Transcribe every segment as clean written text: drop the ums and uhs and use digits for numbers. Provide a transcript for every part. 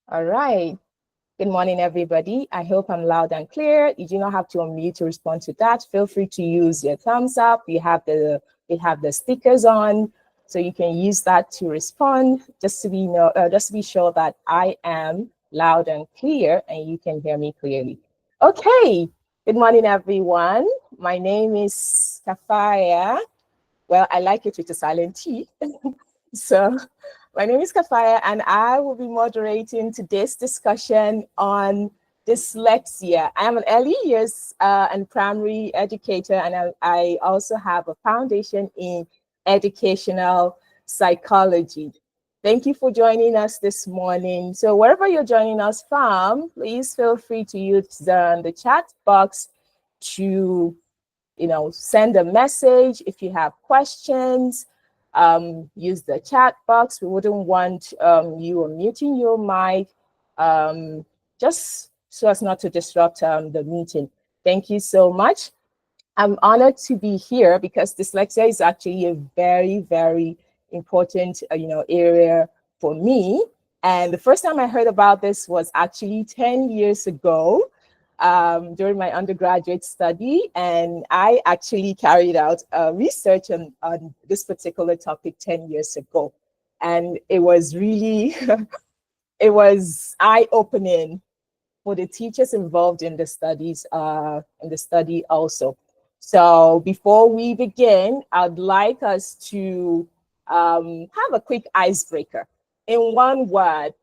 All right. Good morning, everybody. I hope I'm loud and clear. You do not have to unmute to respond to that. Feel free to use your thumbs up. We have the stickers on, so you can use that to respond. Just to be sure that I am loud and clear and you can hear me clearly. Okay. Good morning, everyone. My name is Kafaya. Well, I like it with a silent T. So my name is Kafaya, and I will be moderating today's discussion on dyslexia. I am an early years and primary educator, and I also have a foundation in educational psychology. Thank you for joining us this morning. So wherever you're joining us from, please feel free to use the chat box to send a message. If you have questions, use the chat box. We wouldn't want you unmuting your mic, just so as not to disrupt the meeting. Thank you so much. I'm honored to be here because dyslexia is actually a very, very important area for me. And the first time I heard about this was actually 10 years ago during my undergraduate study. And I actually carried out research on this particular topic 10 years ago. And it was really, it was eye-opening for the teachers involved in the studies, in the study also. So before we begin, I'd like us to have a quick icebreaker. In one word,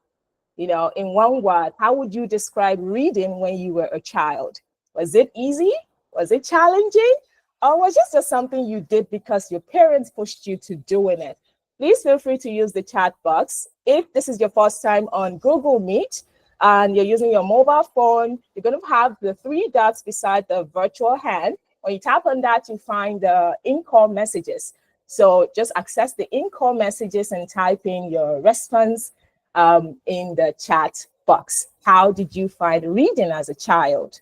how would you describe reading when you were a child? Was it easy? Was it challenging? Or was it just something you did because your parents pushed you to doing it? Please feel free to use the chat box. If this is your first time on Google Meet, and you're using your mobile phone, you're going to have the three dots beside the virtual hand. When you tap on that, you find the in-call messages. So just access the in-call messages and type in your response in the chat box. How did you find reading as a child?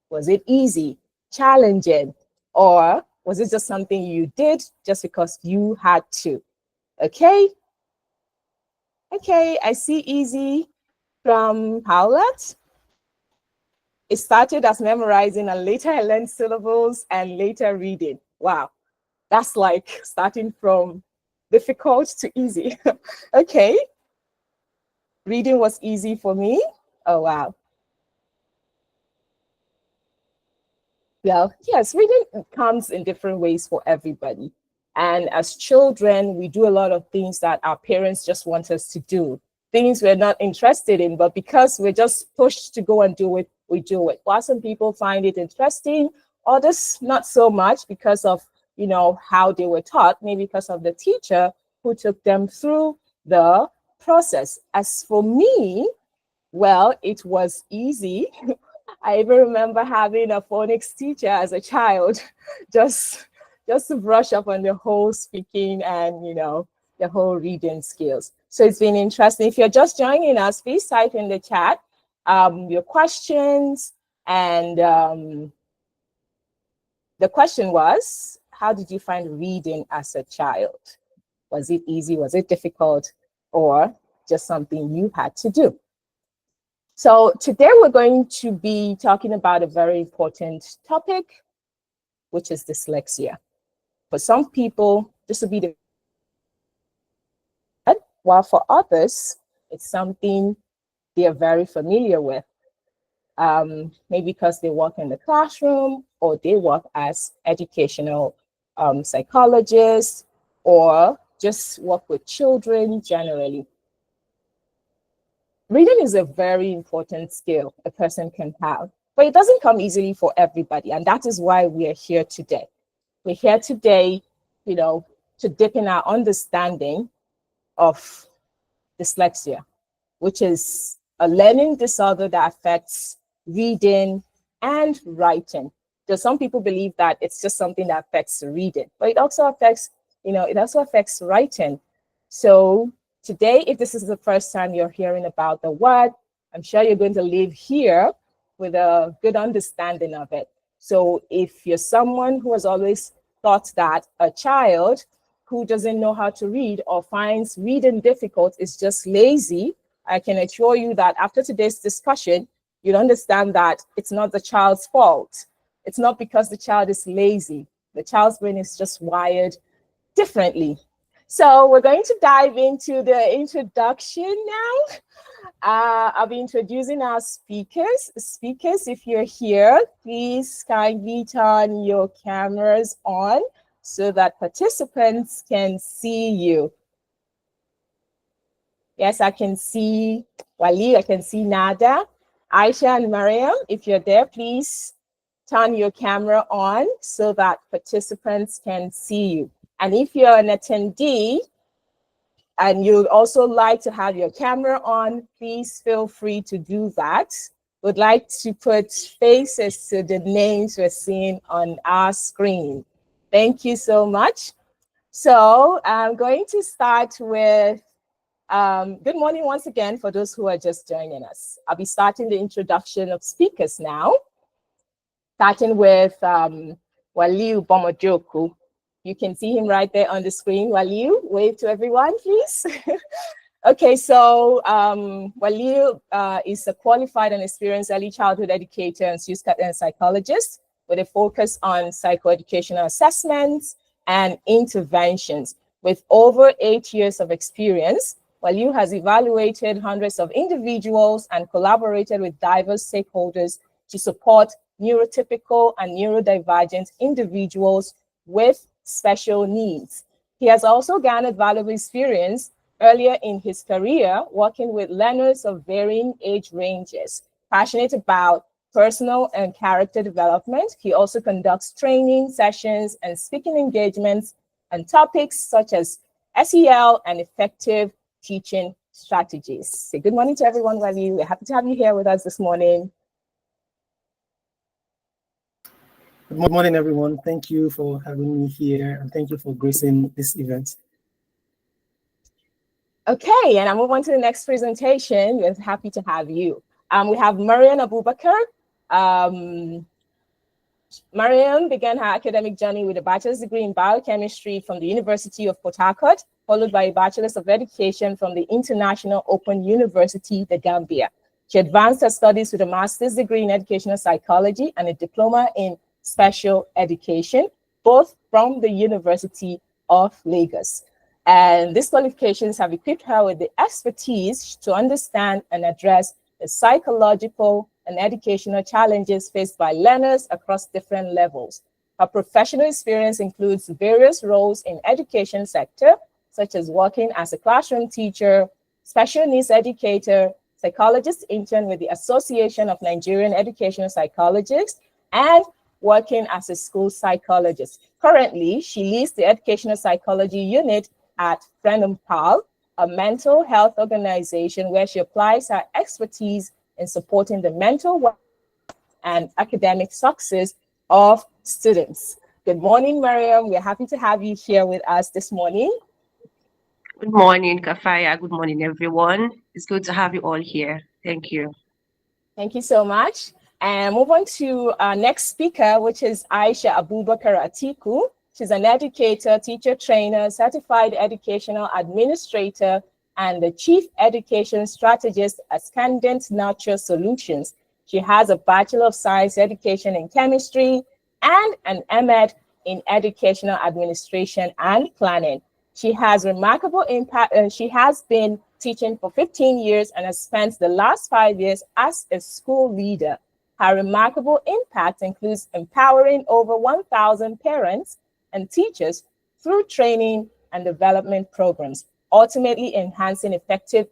Was it easy, challenging, or was it just something you did just because you had to? Okay. Okay, I see easy from Howlett. It started as memorizing, and later I learned syllables and later reading. Wow, that's like starting from difficult to easy. Okay, reading was easy for me. Oh, wow. Well, yes, reading comes in different ways for everybody. And as children, we do a lot of things that our parents just want us to do, things we're not interested in, but because we're just pushed to go and do it, we do it. While some people find it interesting, others not so much because of, how they were taught, maybe because of the teacher who took them through the process. As for me, well, it was easy. I even remember having a phonics teacher as a child, just to brush up on the whole speaking and the whole reading skills. So it's been interesting. If you're just joining us, please type in the chat your questions. And the question was, how did you find reading as a child? Was it easy? Was it difficult? Or just something you had to do? So today we're going to be talking about a very important topic, which is dyslexia. For some people, this will be the while for others, it's something they are very familiar with. Maybe because they work in the classroom or they work as educational psychologists or just work with children generally. Reading is a very important skill a person can have, but it doesn't come easily for everybody. And that is why we are here today. We're here today, to deepen our understanding of dyslexia, which is a learning disorder that affects reading and writing. So some people believe that it's just something that affects reading, but it also affects, writing. So today, if this is the first time you're hearing about the word, I'm sure you're going to leave here with a good understanding of it. So if you're someone who has always thought that a child who doesn't know how to read or finds reading difficult is just lazy, I can assure you that after today's discussion, you'll understand that it's not the child's fault. It's not because the child is lazy. The child's brain is just wired differently. So we're going to dive into the introduction now. I'll be introducing our speakers. Speakers, if you're here, please kindly turn your cameras on so that participants can see you. Yes, I can see Wali, I can see Nada, Aisha and Mariam. If you're there, please turn your camera on so that participants can see you. And if you're an attendee and you'd also like to have your camera on, please feel free to do that. We'd like to put faces to the names we're seeing on our screen. Thank you so much. So I'm going to start with good morning once again for those who are just joining us. I'll be starting the introduction of speakers now, starting with Waliu Bomojoku. You can see him right there on the screen. Waliu, wave to everyone, please. Okay, so Waliu is a qualified and experienced early childhood educator and psychologist with a focus on psychoeducational assessments and interventions. With over 8 years of experience, Waliu has evaluated hundreds of individuals and collaborated with diverse stakeholders to support neurotypical and neurodivergent individuals with special needs. He has also garnered valuable experience earlier in his career working with learners of varying age ranges. Passionate about personal and character development, he also conducts training sessions and speaking engagements on topics such as SEL and effective teaching strategies. Say good morning to everyone, Wali. We're happy to have you here with us this morning. Good morning, everyone. Thank you for having me here, and thank you for gracing this event. Okay, and I move on to the next presentation. We're happy to have you. We have Mariam Abubakar. Mariam began her academic journey with a bachelor's degree in biochemistry from the University of Port Harcourt, followed by a bachelor's of education from the International Open University, the Gambia. She advanced her studies with a master's degree in educational psychology and a diploma in special education, both from the University of Lagos. And these qualifications have equipped her with the expertise to understand and address the psychological and educational challenges faced by learners across different levels. Her professional experience includes various roles in education sector, such as working as a classroom teacher, special needs educator, psychologist intern with the Association of Nigerian Educational Psychologists, and working as a school psychologist. Currently, she leads the educational psychology unit at Friendom Pal, a mental health organization where she applies her expertise in supporting the mental health and academic success of students. Good morning, Mariam. We're happy to have you here with us this morning. Good morning, Kafaya. Good morning, everyone. It's good to have you all here. Thank you. Thank you so much. And move on to our next speaker, which is Aisha Abubakar Atiku. She's an educator, teacher trainer, certified educational administrator, and the chief education strategist at Scandent Nurture Solutions. She has a Bachelor of Science Education in Chemistry and an MEd in Educational Administration and Planning. She has remarkable impact, and she has been teaching for 15 years and has spent the last 5 years as a school leader. Her remarkable impact includes empowering over 1,000 parents and teachers through training and development programs, ultimately enhancing effective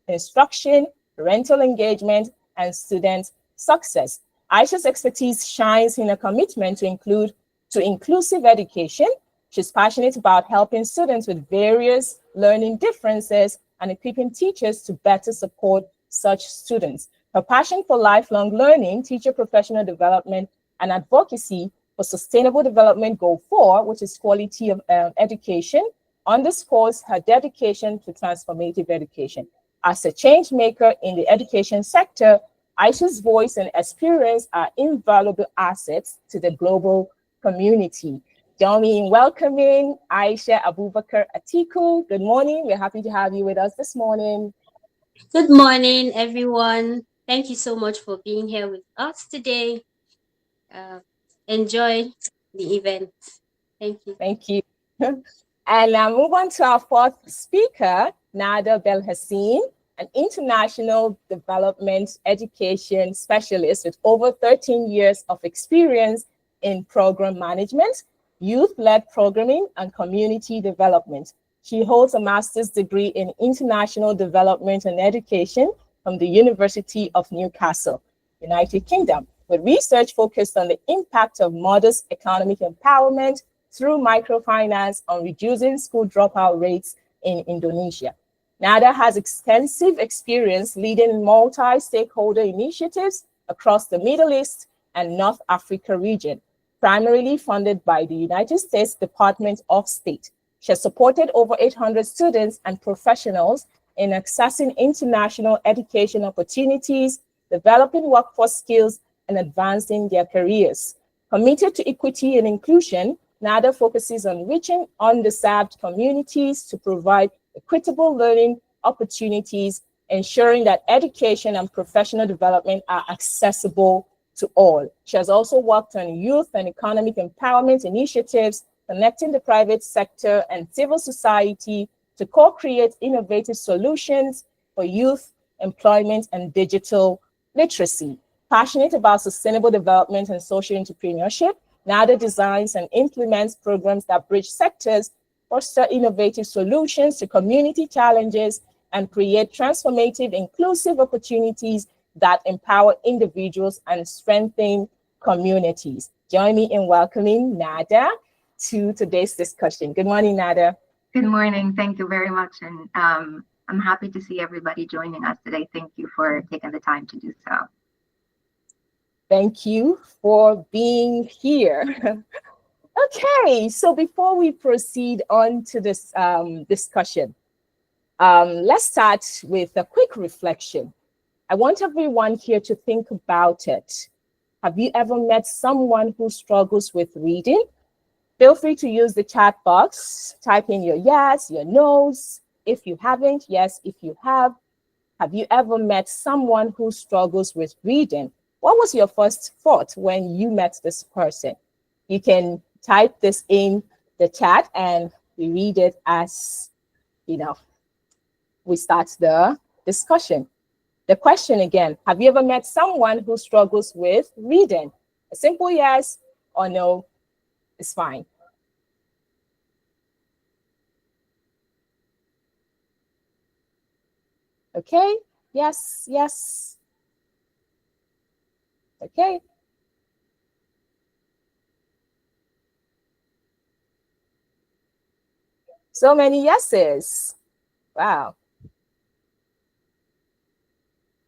instruction, parental engagement, and student success. Aisha's expertise shines in a commitment to inclusive education. She's passionate about helping students with various learning differences and equipping teachers to better support such students. Her passion for lifelong learning, teacher professional development, and advocacy for Sustainable Development Goal 4, which is quality of education, underscores her dedication to transformative education. As a change maker in the education sector, Aisha's voice and experience are invaluable assets to the global community. Join me in welcoming Aisha Abubakar Atiku. Good morning. We're happy to have you with us this morning. Good morning, everyone. Thank you so much for being here with us today. Uh, enjoy the event. Thank you. Thank you. And now move on to our fourth speaker, Nada Belhassin, an international development education specialist with over 13 years of experience in program management, youth-led programming, and community development. She holds a master's degree in international development and education from the University of Newcastle, United Kingdom, with research focused on the impact of modest economic empowerment through microfinance on reducing school dropout rates in Indonesia. NADA has extensive experience leading multi-stakeholder initiatives across the Middle East and North Africa region, primarily funded by the United States Department of State. She has supported over 800 students and professionals in accessing international education opportunities, developing workforce skills, and advancing their careers. Committed to equity and inclusion, NADA focuses on reaching underserved communities to provide equitable learning opportunities, ensuring that education and professional development are accessible to all. She has also worked on youth and economic empowerment initiatives, connecting the private sector and civil society to co-create innovative solutions for youth employment and digital literacy. Passionate about sustainable development and social entrepreneurship, NADA designs and implements programs that bridge sectors, foster innovative solutions to community challenges, and create transformative, inclusive opportunities that empower individuals and strengthen communities. Join me in welcoming Nada to today's discussion. Good morning, Nada. Good morning. Thank you very much. And I'm happy to see everybody joining us today. Thank you for taking the time to do so. Thank you for being here. Okay, so before we proceed on to this discussion, let's start with a quick reflection. I want everyone here to think about it. Have you ever met someone who struggles with reading? Feel free to use the chat box. Type in your yes, your no's. If you haven't, yes, if you have. Have you ever met someone who struggles with reading? What was your first thought when you met this person? You can type this in the chat and we read it as, we start the discussion. The question again, have you ever met someone who struggles with reading? A simple yes or no is fine. Okay, yes, yes. Okay. So many yeses. Wow.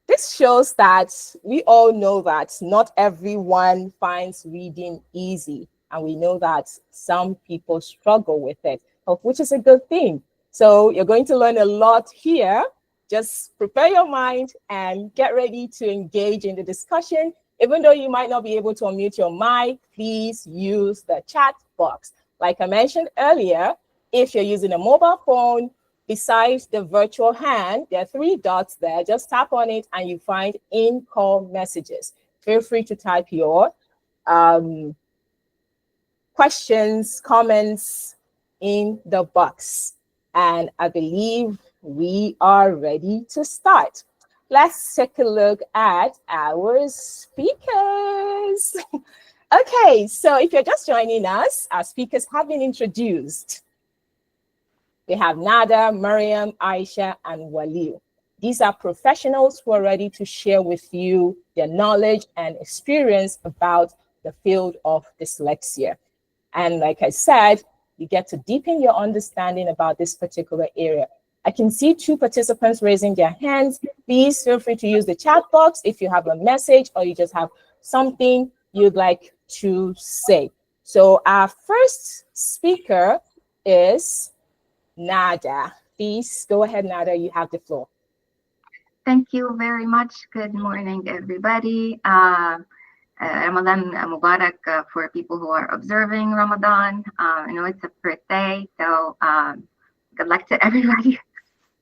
This shows that we all know that not everyone finds reading easy. And we know that some people struggle with it, which is a good thing. So you're going to learn a lot here. Just prepare your mind and get ready to engage in the discussion. Even though you might not be able to unmute your mic, please use the chat box. Like I mentioned earlier, if you're using a mobile phone, besides the virtual hand, there are 3 dots there. Just tap on it and you find in-call messages. Feel free to type your questions, comments in the box. And I believe we are ready to start. Let's take a look at our speakers. Okay, so if you're just joining us, our speakers have been introduced. We have Nada, Mariam, Aisha, and Walil. These are professionals who are ready to share with you their knowledge and experience about the field of dyslexia. And like I said, you get to deepen your understanding about this particular area. I can see 2 participants raising their hands. Please feel free to use the chat box if you have a message or you just have something you'd like to say. So our first speaker is Nada. Please go ahead, Nada. You have the floor. Thank you very much. Good morning, everybody. Ramadan Mubarak for people who are observing Ramadan. I know it's a birthday, so good luck to everybody.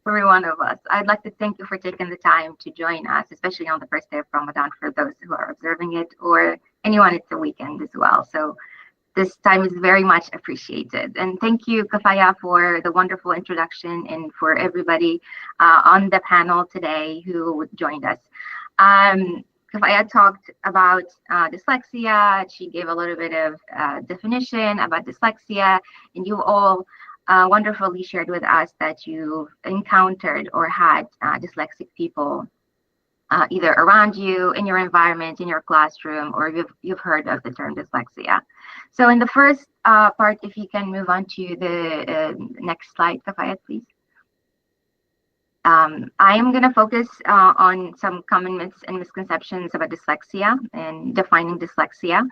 every one of us. I'd like to thank you for taking the time to join us, especially on the first day of Ramadan for those who are observing it, or anyone it's a weekend as well. So this time is very much appreciated. And thank you, Kafaya, for the wonderful introduction, and for everybody on the panel today who joined us. Kafaya talked about dyslexia. She gave a little bit of definition about dyslexia, and you all wonderfully shared with us that you've encountered or had dyslexic people either around you, in your environment, in your classroom, or you've heard of the term dyslexia. So in the first part, if you can move on to the next slide, Kafaya, please. I am going to focus on some common myths and misconceptions about dyslexia and defining dyslexia,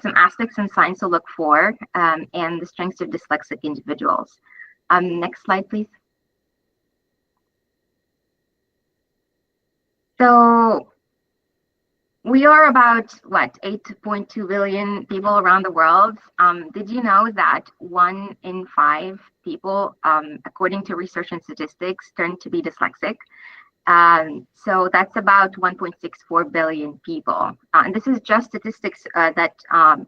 some aspects and signs to look for, and the strengths of dyslexic individuals. Next slide, please. So we are about, what, 8.2 billion people around the world. Did you know that 1 in 5 people, according to research and statistics, turn to be dyslexic? So that's about 1.64 billion people. And this is just statistics that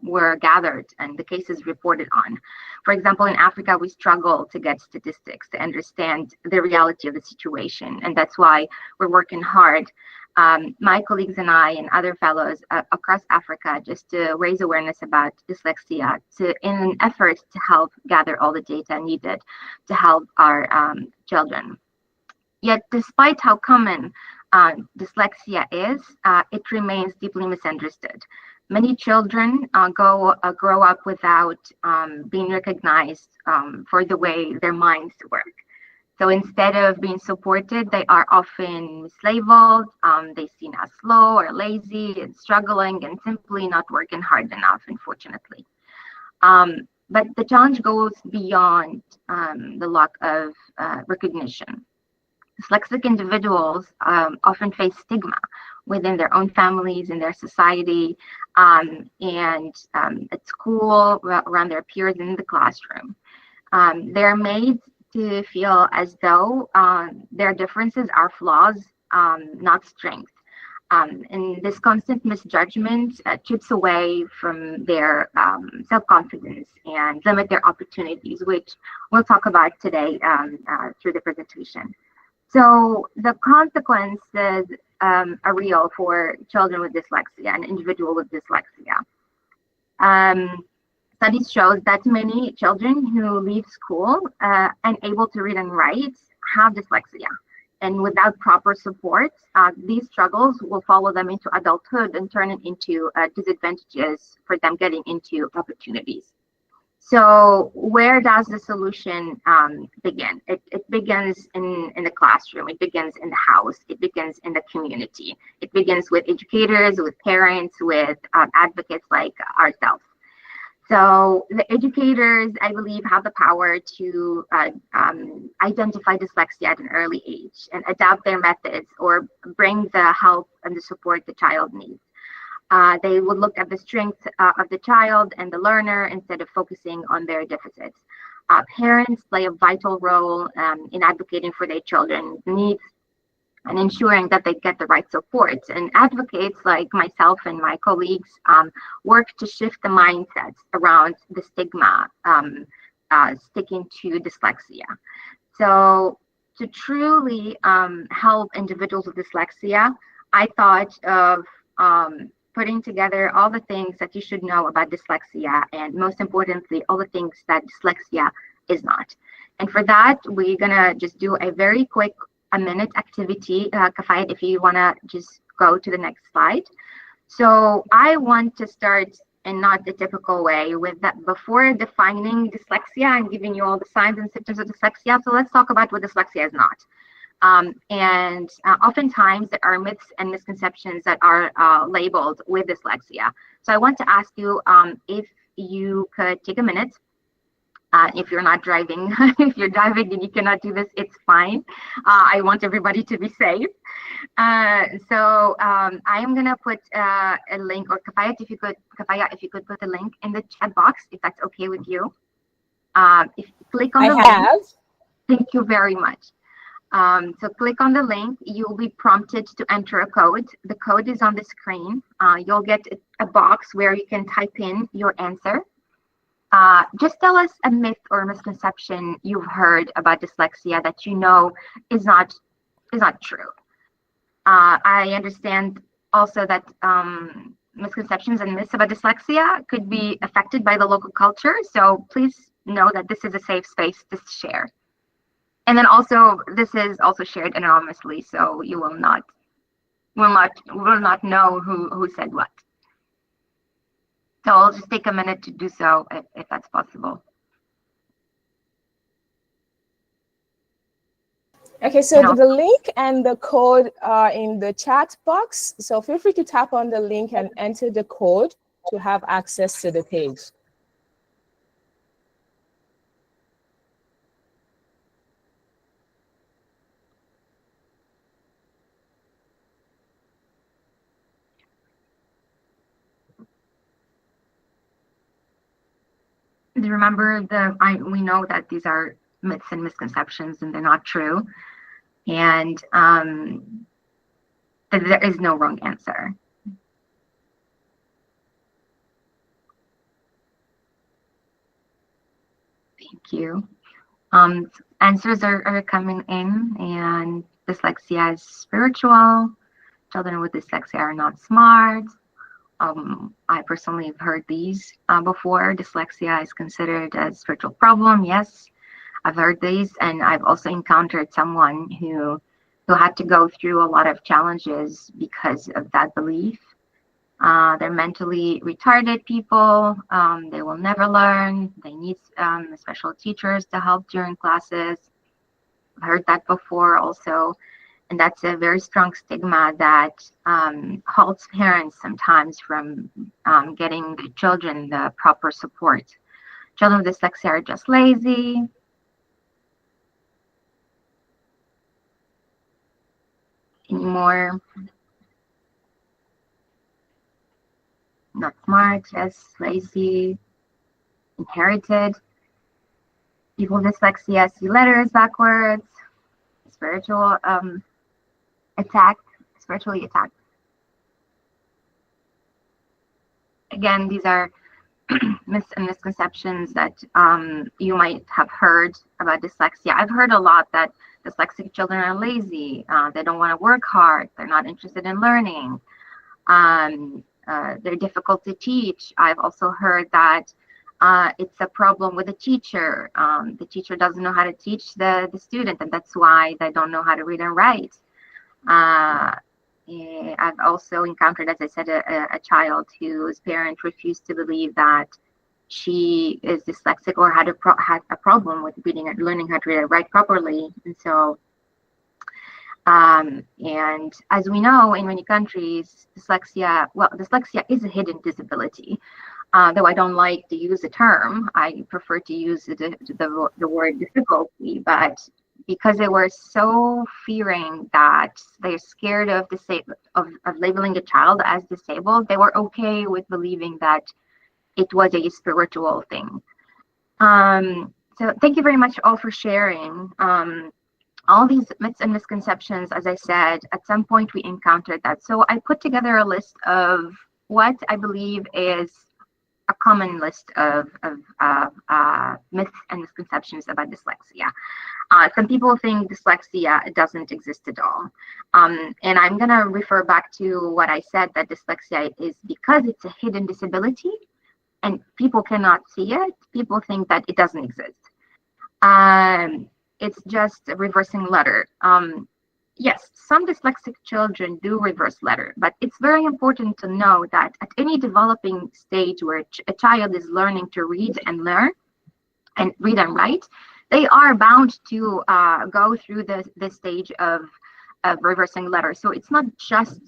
were gathered and the cases reported on. For example, in Africa, we struggle to get statistics to understand the reality of the situation. And that's why we're working hard, my colleagues and I and other fellows across Africa, just to raise awareness about dyslexia, in an effort to help gather all the data needed to help our children. Yet, despite how common dyslexia is, it remains deeply misunderstood. Many children grow up without being recognized for the way their minds work. So instead of being supported, they are often mislabeled. They're seen as slow or lazy and struggling and simply not working hard enough, unfortunately. But the challenge goes beyond the lack of recognition. Dyslexic individuals often face stigma within their own families, in their society, and at school, around their peers, in the classroom. They're made to feel as though their differences are flaws, not strength. And this constant misjudgment chips away from their self-confidence and limit their opportunities, which we'll talk about today through the presentation. So the consequences are real for children with dyslexia and individuals with dyslexia. Studies show that many children who leave school unable to read and write have dyslexia. And without proper support, these struggles will follow them into adulthood and turn it into disadvantages for them getting into opportunities. So where does the solution begin? It begins in the classroom. It begins in the house. It begins in the community. It begins with educators, with parents, with advocates like ourselves. So the educators, I believe, have the power to identify dyslexia at an early age and adapt their methods or bring the help and the support the child needs. They would look at the strengths of the child and the learner instead of focusing on their deficits. Parents play a vital role in advocating for their children's needs and ensuring that they get the right support. And advocates like myself and my colleagues work to shift the mindsets around the stigma sticking to dyslexia. So to truly help individuals with dyslexia, I thought of putting together all the things that you should know about dyslexia, and most importantly, all the things that dyslexia is not. And for that, we're gonna just do a very quick minute activity. Kafayat, if you wanna just go to the next slide. So I want to start in not the typical way with that before defining dyslexia and giving you all the signs and symptoms of dyslexia. So let's talk about what dyslexia is not. Oftentimes there are myths and misconceptions that are labeled with dyslexia. So I want to ask you if you could take a minute. If you're not driving, if you're driving and you cannot do this, it's fine. I want everybody to be safe. So I am gonna put a link, or Kafayat, if you could put a link in the chat box, if that's okay with you. If you click on the link, thank you very much. So click on the link. You'll be prompted to enter a code. The code is on the screen. You'll get a box where you can type in your answer. Just tell us a myth or misconception you've heard about dyslexia that you know is not true. I understand also that misconceptions and myths about dyslexia could be affected by the local culture. So please know that this is a safe space to share. And then also, this is also shared anonymously, so you will not know who said what. So I'll just take a minute to do so if that's possible. Okay, so the link and the code are in the chat box. So feel free to tap on the link and enter the code to have access to the page. Remember, we know that these are myths and misconceptions and they're not true, and that there is no wrong answer. Thank you. Answers are coming in, and dyslexia is spiritual. Children with dyslexia are not smart. I personally have heard these before. Dyslexia is considered a spiritual problem. Yes, I've heard these, and I've also encountered someone who had to go through a lot of challenges because of that belief. They're mentally retarded people. They will never learn. They need special teachers to help during classes. I've heard that before also. And that's a very strong stigma that halts parents sometimes from getting the children the proper support. Children with dyslexia are just lazy. Any more? Not smart, yes, lazy, inherited. People with dyslexia see letters backwards. Spiritually attacked. Again, these are myths and misconceptions that you might have heard about dyslexia. I've heard a lot that dyslexic children are lazy. They don't want to work hard. They're not interested in learning. They're difficult to teach. I've also heard that it's a problem with the teacher. The teacher doesn't know how to teach the student, and that's why they don't know how to read and write. I've also encountered, as I said, a child whose parent refused to believe that she is dyslexic or had a problem with reading and learning how to read and write properly. And so, and as we know, in many countries, dyslexia is a hidden disability. Though I don't like to use the term, I prefer to use the word difficulty, but because they were so fearing that they're scared of labeling a child as disabled, they were okay with believing that it was a spiritual thing. So thank you very much all for sharing. All these myths and misconceptions, as I said, at some point we encountered that. So I put together a list of what I believe is a common list of myths and misconceptions about dyslexia. Some people think dyslexia doesn't exist at all. And I'm going to refer back to what I said, that dyslexia is, because it's a hidden disability and people cannot see it, people think that it doesn't exist. It's just a reversing letter. Yes, some dyslexic children do reverse letter, but it's very important to know that at any developing stage where a child is learning to read and learn and read and write, they are bound to go through the stage of reversing letters. So it's not just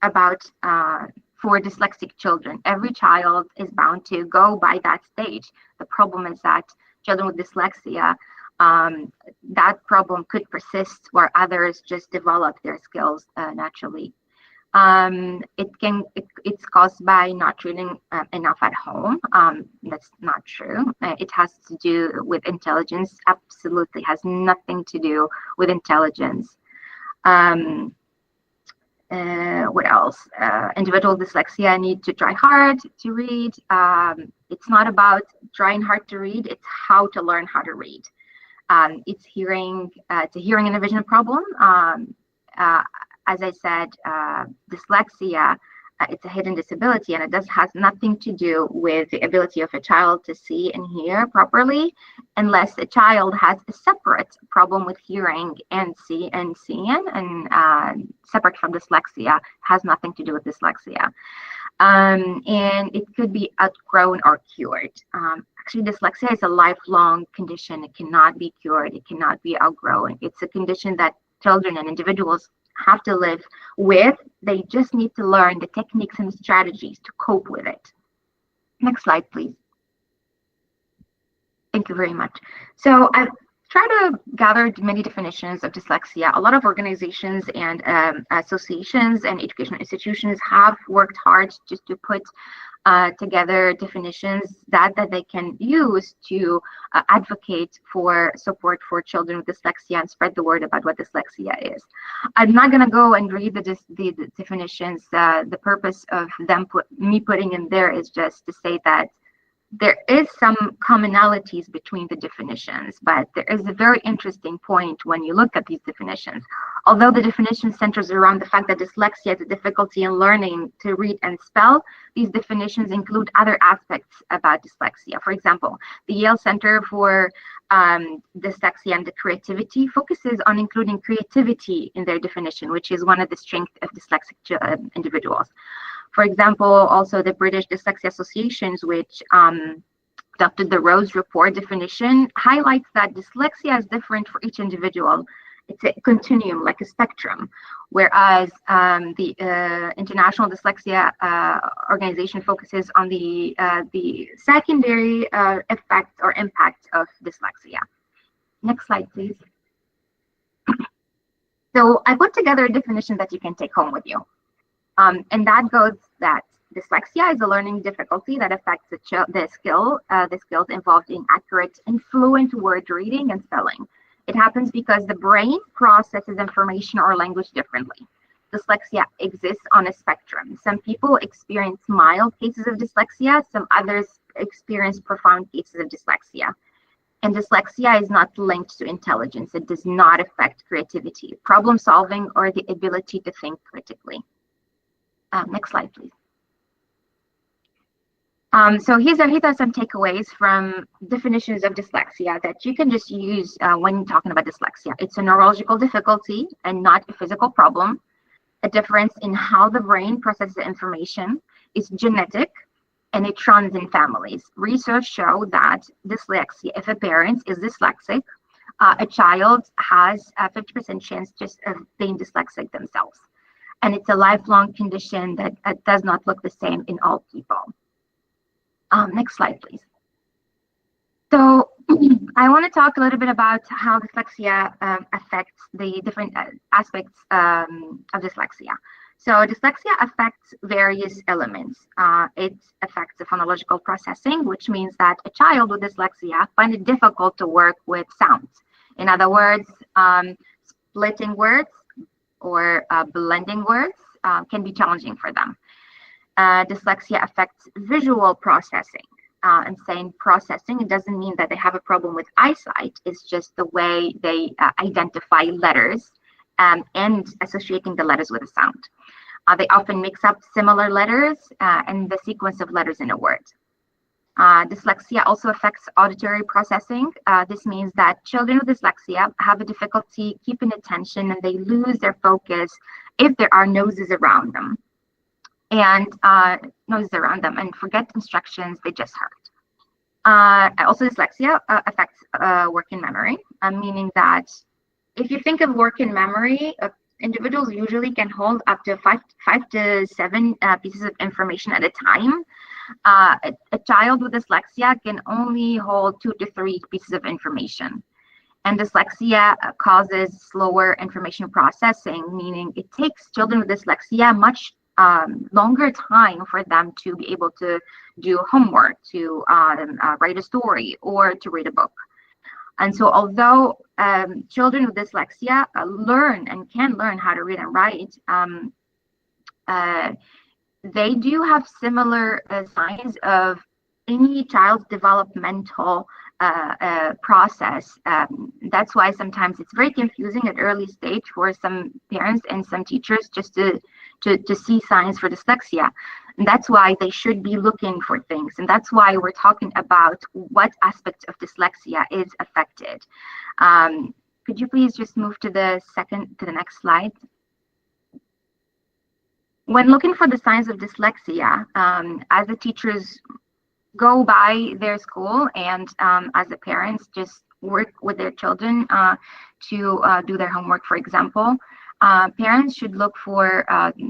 about for dyslexic children. Every child is bound to go by that stage. The problem is that children with dyslexia, that problem could persist where others just develop their skills naturally. It's caused by not reading enough at home. That's not true. It has to do with intelligence. Absolutely has nothing to do with intelligence. What else? Individual dyslexia need to try hard to read. It's not about trying hard to read, it's how to learn how to read. It's hearing and vision problem. As I said, dyslexia, it's a hidden disability, and it has nothing to do with the ability of a child to see and hear properly, unless a child has a separate problem with hearing and seeing, and separate from dyslexia, has nothing to do with dyslexia. And it could be outgrown or cured. Actually, dyslexia is a lifelong condition. It cannot be cured. It cannot be outgrown. It's a condition that children and individuals have to live with. They just need to learn the techniques and strategies to cope with it. Next slide, please. Thank you very much. So I've tried to gather many definitions of dyslexia. A lot of organizations and associations and educational institutions have worked hard just to put together definitions that they can use to advocate for support for children with dyslexia and spread the word about what dyslexia is. I'm not going to go and read the definitions. The purpose of me putting in there is just to say that there is some commonalities between the definitions, but there is a very interesting point when you look at these definitions. Although the definition centers around the fact that dyslexia is a difficulty in learning to read and spell, these definitions include other aspects about dyslexia. For example, the Yale Center for Dyslexia and Creativity focuses on including creativity in their definition, which is one of the strengths of dyslexic individuals. For example, also the British Dyslexia Association, which adopted the Rose Report definition, highlights that dyslexia is different for each individual. It's a continuum, like a spectrum, whereas the International Dyslexia Organization focuses on the secondary effect or impact of dyslexia. Next slide, please. So I put together a definition that you can take home with you. And that goes that dyslexia is a learning difficulty that affects the skills involved in accurate and fluent word reading and spelling. It happens because the brain processes information or language differently. Dyslexia exists on a spectrum. Some people experience mild cases of dyslexia, some others experience profound cases of dyslexia. And dyslexia is not linked to intelligence. It does not affect creativity, problem solving, or the ability to think critically. Next slide, please. So here are some takeaways from definitions of dyslexia that you can just use when talking about dyslexia. It's a neurological difficulty and not a physical problem. A difference in how the brain processes information is genetic, and it runs in families. Research show that dyslexia, if a parent is dyslexic, a child has a 50% chance just of being dyslexic themselves. And it's a lifelong condition that does not look the same in all people. Next slide, please. So I want to talk a little bit about how dyslexia affects the different aspects of dyslexia. So dyslexia affects various elements. It affects the phonological processing, which means that a child with dyslexia finds it difficult to work with sounds. In other words, splitting words or blending words can be challenging for them. Dyslexia affects visual processing. And saying processing, it doesn't mean that they have a problem with eyesight. It's just the way they identify letters and associating the letters with a sound. They often mix up similar letters and the sequence of letters in a word. Dyslexia also affects auditory processing. This means that children with dyslexia have a difficulty keeping attention, and they lose their focus if there are noises around them. And forget instructions they just heard. Also, dyslexia affects working memory, meaning that if you think of working memory, individuals usually can hold up to five to seven pieces of information at a time. A child with dyslexia can only hold 2 to 3 pieces of information. And dyslexia causes slower information processing, meaning it takes children with dyslexia much longer time for them to be able to do homework, to write a story, or to read a book. And so although children with dyslexia learn and can learn how to read and write, they do have similar signs of any child's developmental process. That's why sometimes it's very confusing at early stage for some parents and some teachers just to see signs for dyslexia. And that's why they should be looking for things. And that's why we're talking about what aspects of dyslexia is affected. Could you please just move to the next slide? When looking for the signs of dyslexia, as the teachers go by their school and as the parents just work with their children to do their homework, for example, parents should look for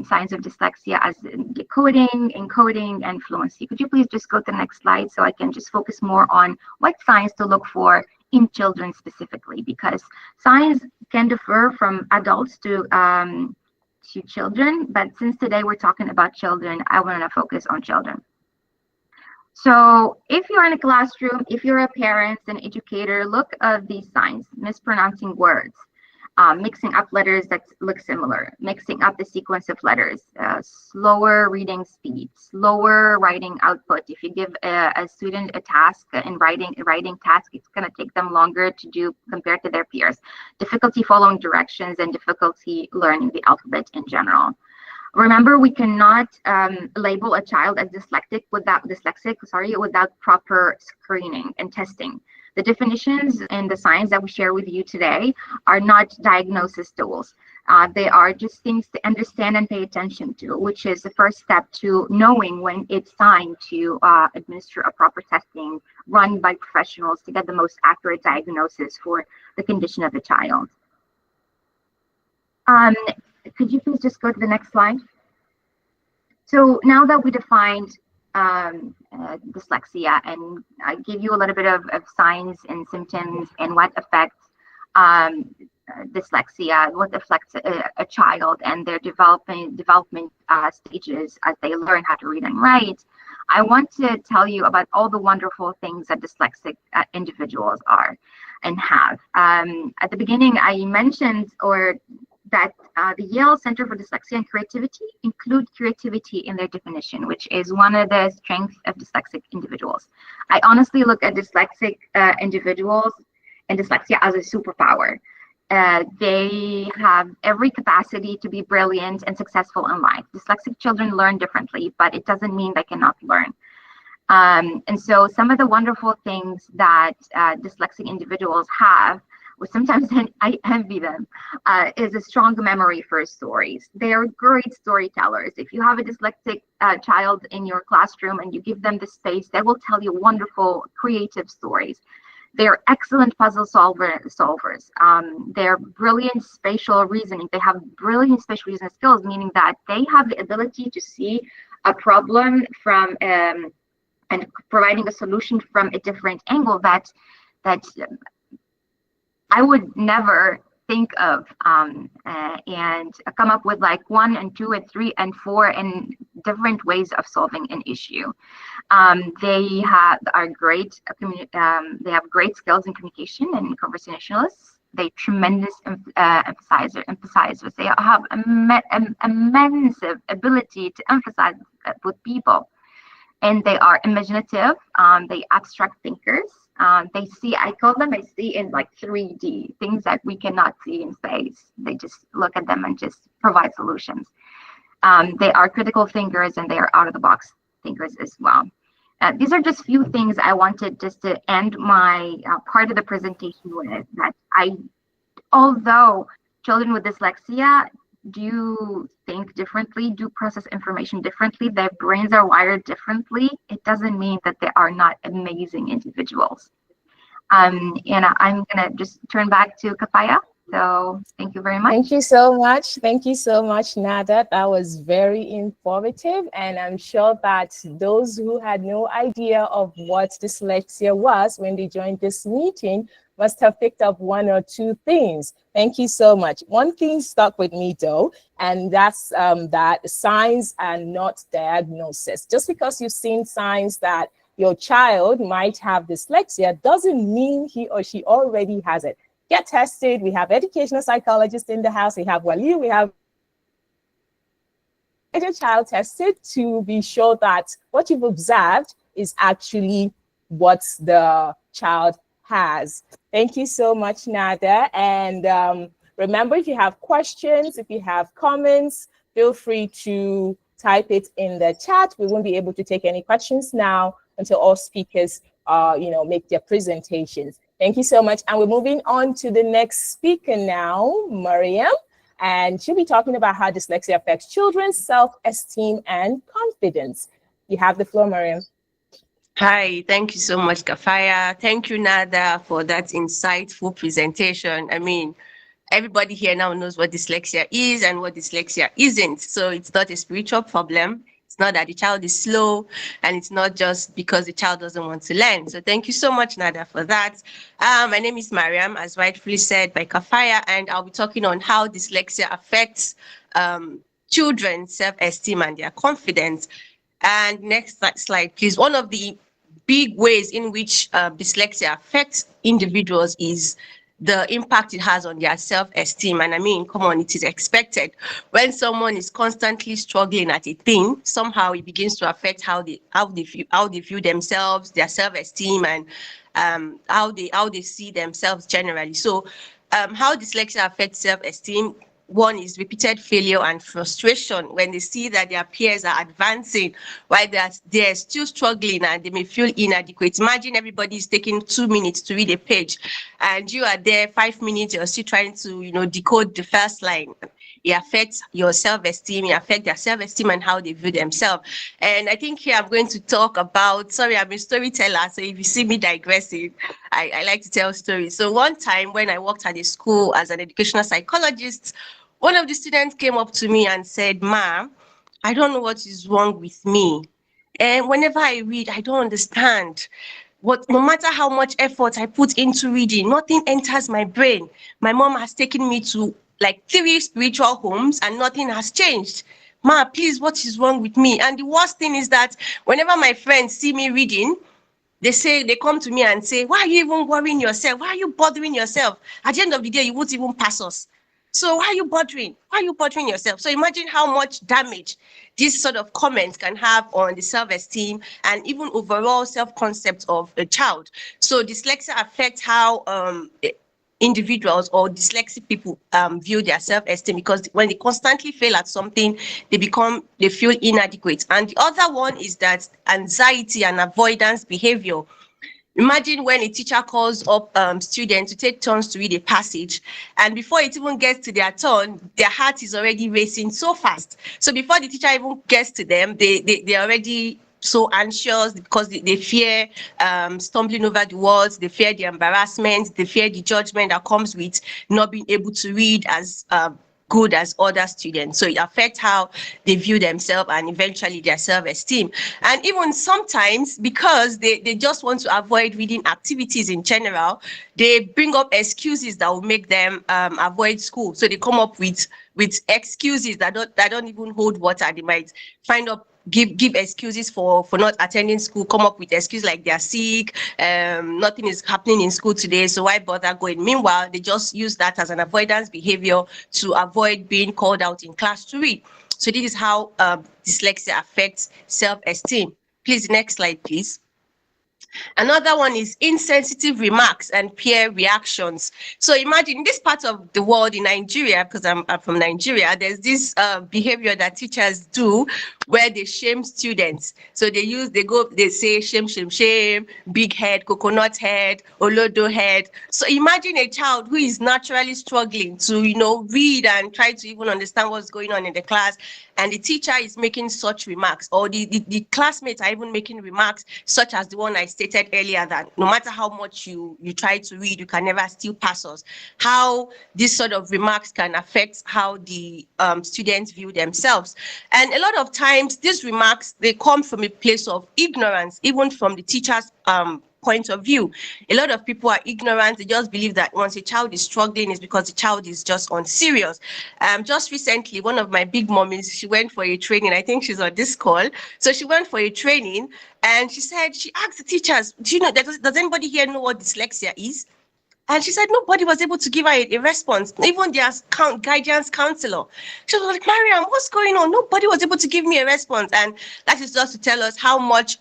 signs of dyslexia as decoding, encoding, and fluency. Could you please just go to the next slide so I can just focus more on what signs to look for in children specifically, because signs can differ from adults to children, but since today we're talking about children, I want to focus on children. So if you're in a classroom, if you're a parent, an educator, look at these signs: mispronouncing words, mixing up letters that look similar, mixing up the sequence of letters, slower reading speed, slower writing output. If you give a student a task in writing task, it's going to take them longer to do compared to their peers. Difficulty following directions and difficulty learning the alphabet in general. Remember, we cannot label a child as dyslexic without proper screening and testing. The definitions and the signs that we share with you today are not diagnosis tools. They are just things to understand and pay attention to, which is the first step to knowing when it's time to administer a proper testing run by professionals to get the most accurate diagnosis for the condition of the child. Could you please just go to the next slide? So now that we defined dyslexia and I give you a little bit of signs and symptoms and what affects dyslexia, what affects a child and their development stages as they learn how to read and write, I want to tell you about all the wonderful things that dyslexic individuals are and have. At the beginning, I mentioned that the Yale Center for Dyslexia and Creativity include creativity in their definition, which is one of the strengths of dyslexic individuals. I honestly look at dyslexic individuals and dyslexia as a superpower. They have every capacity to be brilliant and successful in life. Dyslexic children learn differently, but it doesn't mean they cannot learn. And so some of the wonderful things that dyslexic individuals have, which sometimes I envy them, is a strong memory for stories. They are great storytellers. If you have a dyslexic child in your classroom and you give them the space, they will tell you wonderful, creative stories. They're excellent puzzle solvers. They're brilliant spatial reasoning. They have brilliant spatial reasoning skills, meaning that they have the ability to see a problem from and providing a solution from a different angle that I would never think of, and come up with like 1 and 2 and 3 and 4 and different ways of solving an issue. They have great skills in communication and conversationalists. They tremendous emphasizers. They have immense ability to emphasize with people, and they are imaginative. They abstract thinkers. They see, I see in like 3D, things that we cannot see in space. They just look at them and just provide solutions. They are critical thinkers and they are out-of-the-box thinkers as well. These are just few things I wanted just to end my part of the presentation with, that although children with dyslexia do think differently, do process information differently, their brains are wired differently, it doesn't mean that they are not amazing individuals. And I'm gonna just turn back to Kafaya. So thank you very much. Thank you so much. Thank you so much, Nada. That was very informative. And I'm sure that those who had no idea of what dyslexia was when they joined this meeting must have picked up one or two things. Thank you so much. One thing stuck with me though, and that's that signs are not diagnosis. Just because you've seen signs that your child might have dyslexia doesn't mean he or she already has it. Get tested. We have educational psychologists in the house. We have Wali. We have get your child tested to be sure that what you've observed is actually what the child has. Thank you so much, Nada. And remember, if you have questions, if you have comments, feel free to type it in the chat. We won't be able to take any questions now until all speakers make their presentations. Thank you so much. And we're moving on to the next speaker now, Mariam. And she'll be talking about how dyslexia affects children's self-esteem and confidence. You have the floor, Mariam. Hi, thank you so much, Kafaya. Thank you, Nada, for that insightful presentation. I mean, everybody here now knows what dyslexia is and what dyslexia isn't. So it's not a spiritual problem. It's not that the child is slow, and it's not just because the child doesn't want to learn. So thank you so much, Nada, for that. My name is Mariam, as rightfully said by Kafaya, and I'll be talking on how dyslexia affects children's self-esteem and their confidence. And next slide, please. One of the big ways in which dyslexia affects individuals is the impact it has on their self-esteem. And I mean, come on, it is expected. When someone is constantly struggling at a thing, somehow it begins to affect how they view themselves, their self-esteem, and how they see themselves generally. So how dyslexia affects self-esteem: one is repeated failure and frustration when they see that their peers are advancing while they're still struggling and they may feel inadequate. Imagine everybody is taking 2 minutes to read a page and you are there 5 minutes, you're still trying to decode the first line. It affects your self-esteem, it affects their self-esteem and how they view themselves. And I think here I'm going to talk about, sorry, I'm a storyteller, so if you see me digressing, I like to tell stories. So one time when I worked at a school as an educational psychologist, one of the students came up to me and said, "Ma, I don't know what is wrong with me. And whenever I read, I don't understand. No matter how much effort I put into reading, nothing enters my brain. My mom has taken me to like 3 spiritual homes and nothing has changed. Ma, please, what is wrong with me?" And the worst thing is that whenever my friends see me reading, they come to me and say, "Why are you even worrying yourself? Why are you bothering yourself? At the end of the day, you won't even pass us. So why are you bothering? Why are you bothering yourself?" So imagine how much damage this sort of comments can have on the self-esteem and even overall self-concept of a child. So dyslexia affects how individuals or dyslexic people view their self-esteem, because when they constantly fail at something, they feel inadequate. And the other one is that anxiety and avoidance behavior. Imagine when a teacher calls up students to take turns to read a passage, and before it even gets to their turn, their heart is already racing so fast. So before the teacher even gets to them, they're already so anxious because they fear stumbling over the words, they fear the embarrassment, they fear the judgment that comes with not being able to read as good as other students. So it affects how they view themselves and eventually their self-esteem. And even sometimes, because they just want to avoid reading activities in general, they bring up excuses that will make them avoid school. So they come up with excuses that don't even hold water. They might give excuses for not attending school, come up with excuses like they're sick, nothing is happening in school today, so why bother going? Meanwhile, they just use that as an avoidance behavior to avoid being called out in class to read. So this is how dyslexia affects self-esteem. Please, next slide, please. Another one is insensitive remarks and peer reactions. So imagine in this part of the world, in Nigeria, because I'm from Nigeria, there's this behavior that teachers do where they shame students. So they say shame, shame, shame, big head, coconut head, olodo head. So imagine a child who is naturally struggling to, read and try to even understand what's going on in the class, and the teacher is making such remarks, or the classmates are even making remarks such as the one I stated earlier, that no matter how much you try to read, you can never still pass us. How this sort of remarks can affect how the students view themselves. And a lot of times these remarks, they come from a place of ignorance, even from the teacher's point of view. A lot of people are ignorant. They just believe that once a child is struggling, it's because the child is just unserious. Just recently, one of my big mommies, she went for a training. I think she's on this call. So she went for a training, and she said, she asked the teachers, do you know, does anybody here know what dyslexia is? And she said nobody was able to give her a response, even their guidance counselor. She was like, Mariam, what's going on? Nobody was able to give me a response. And that is just to tell us how much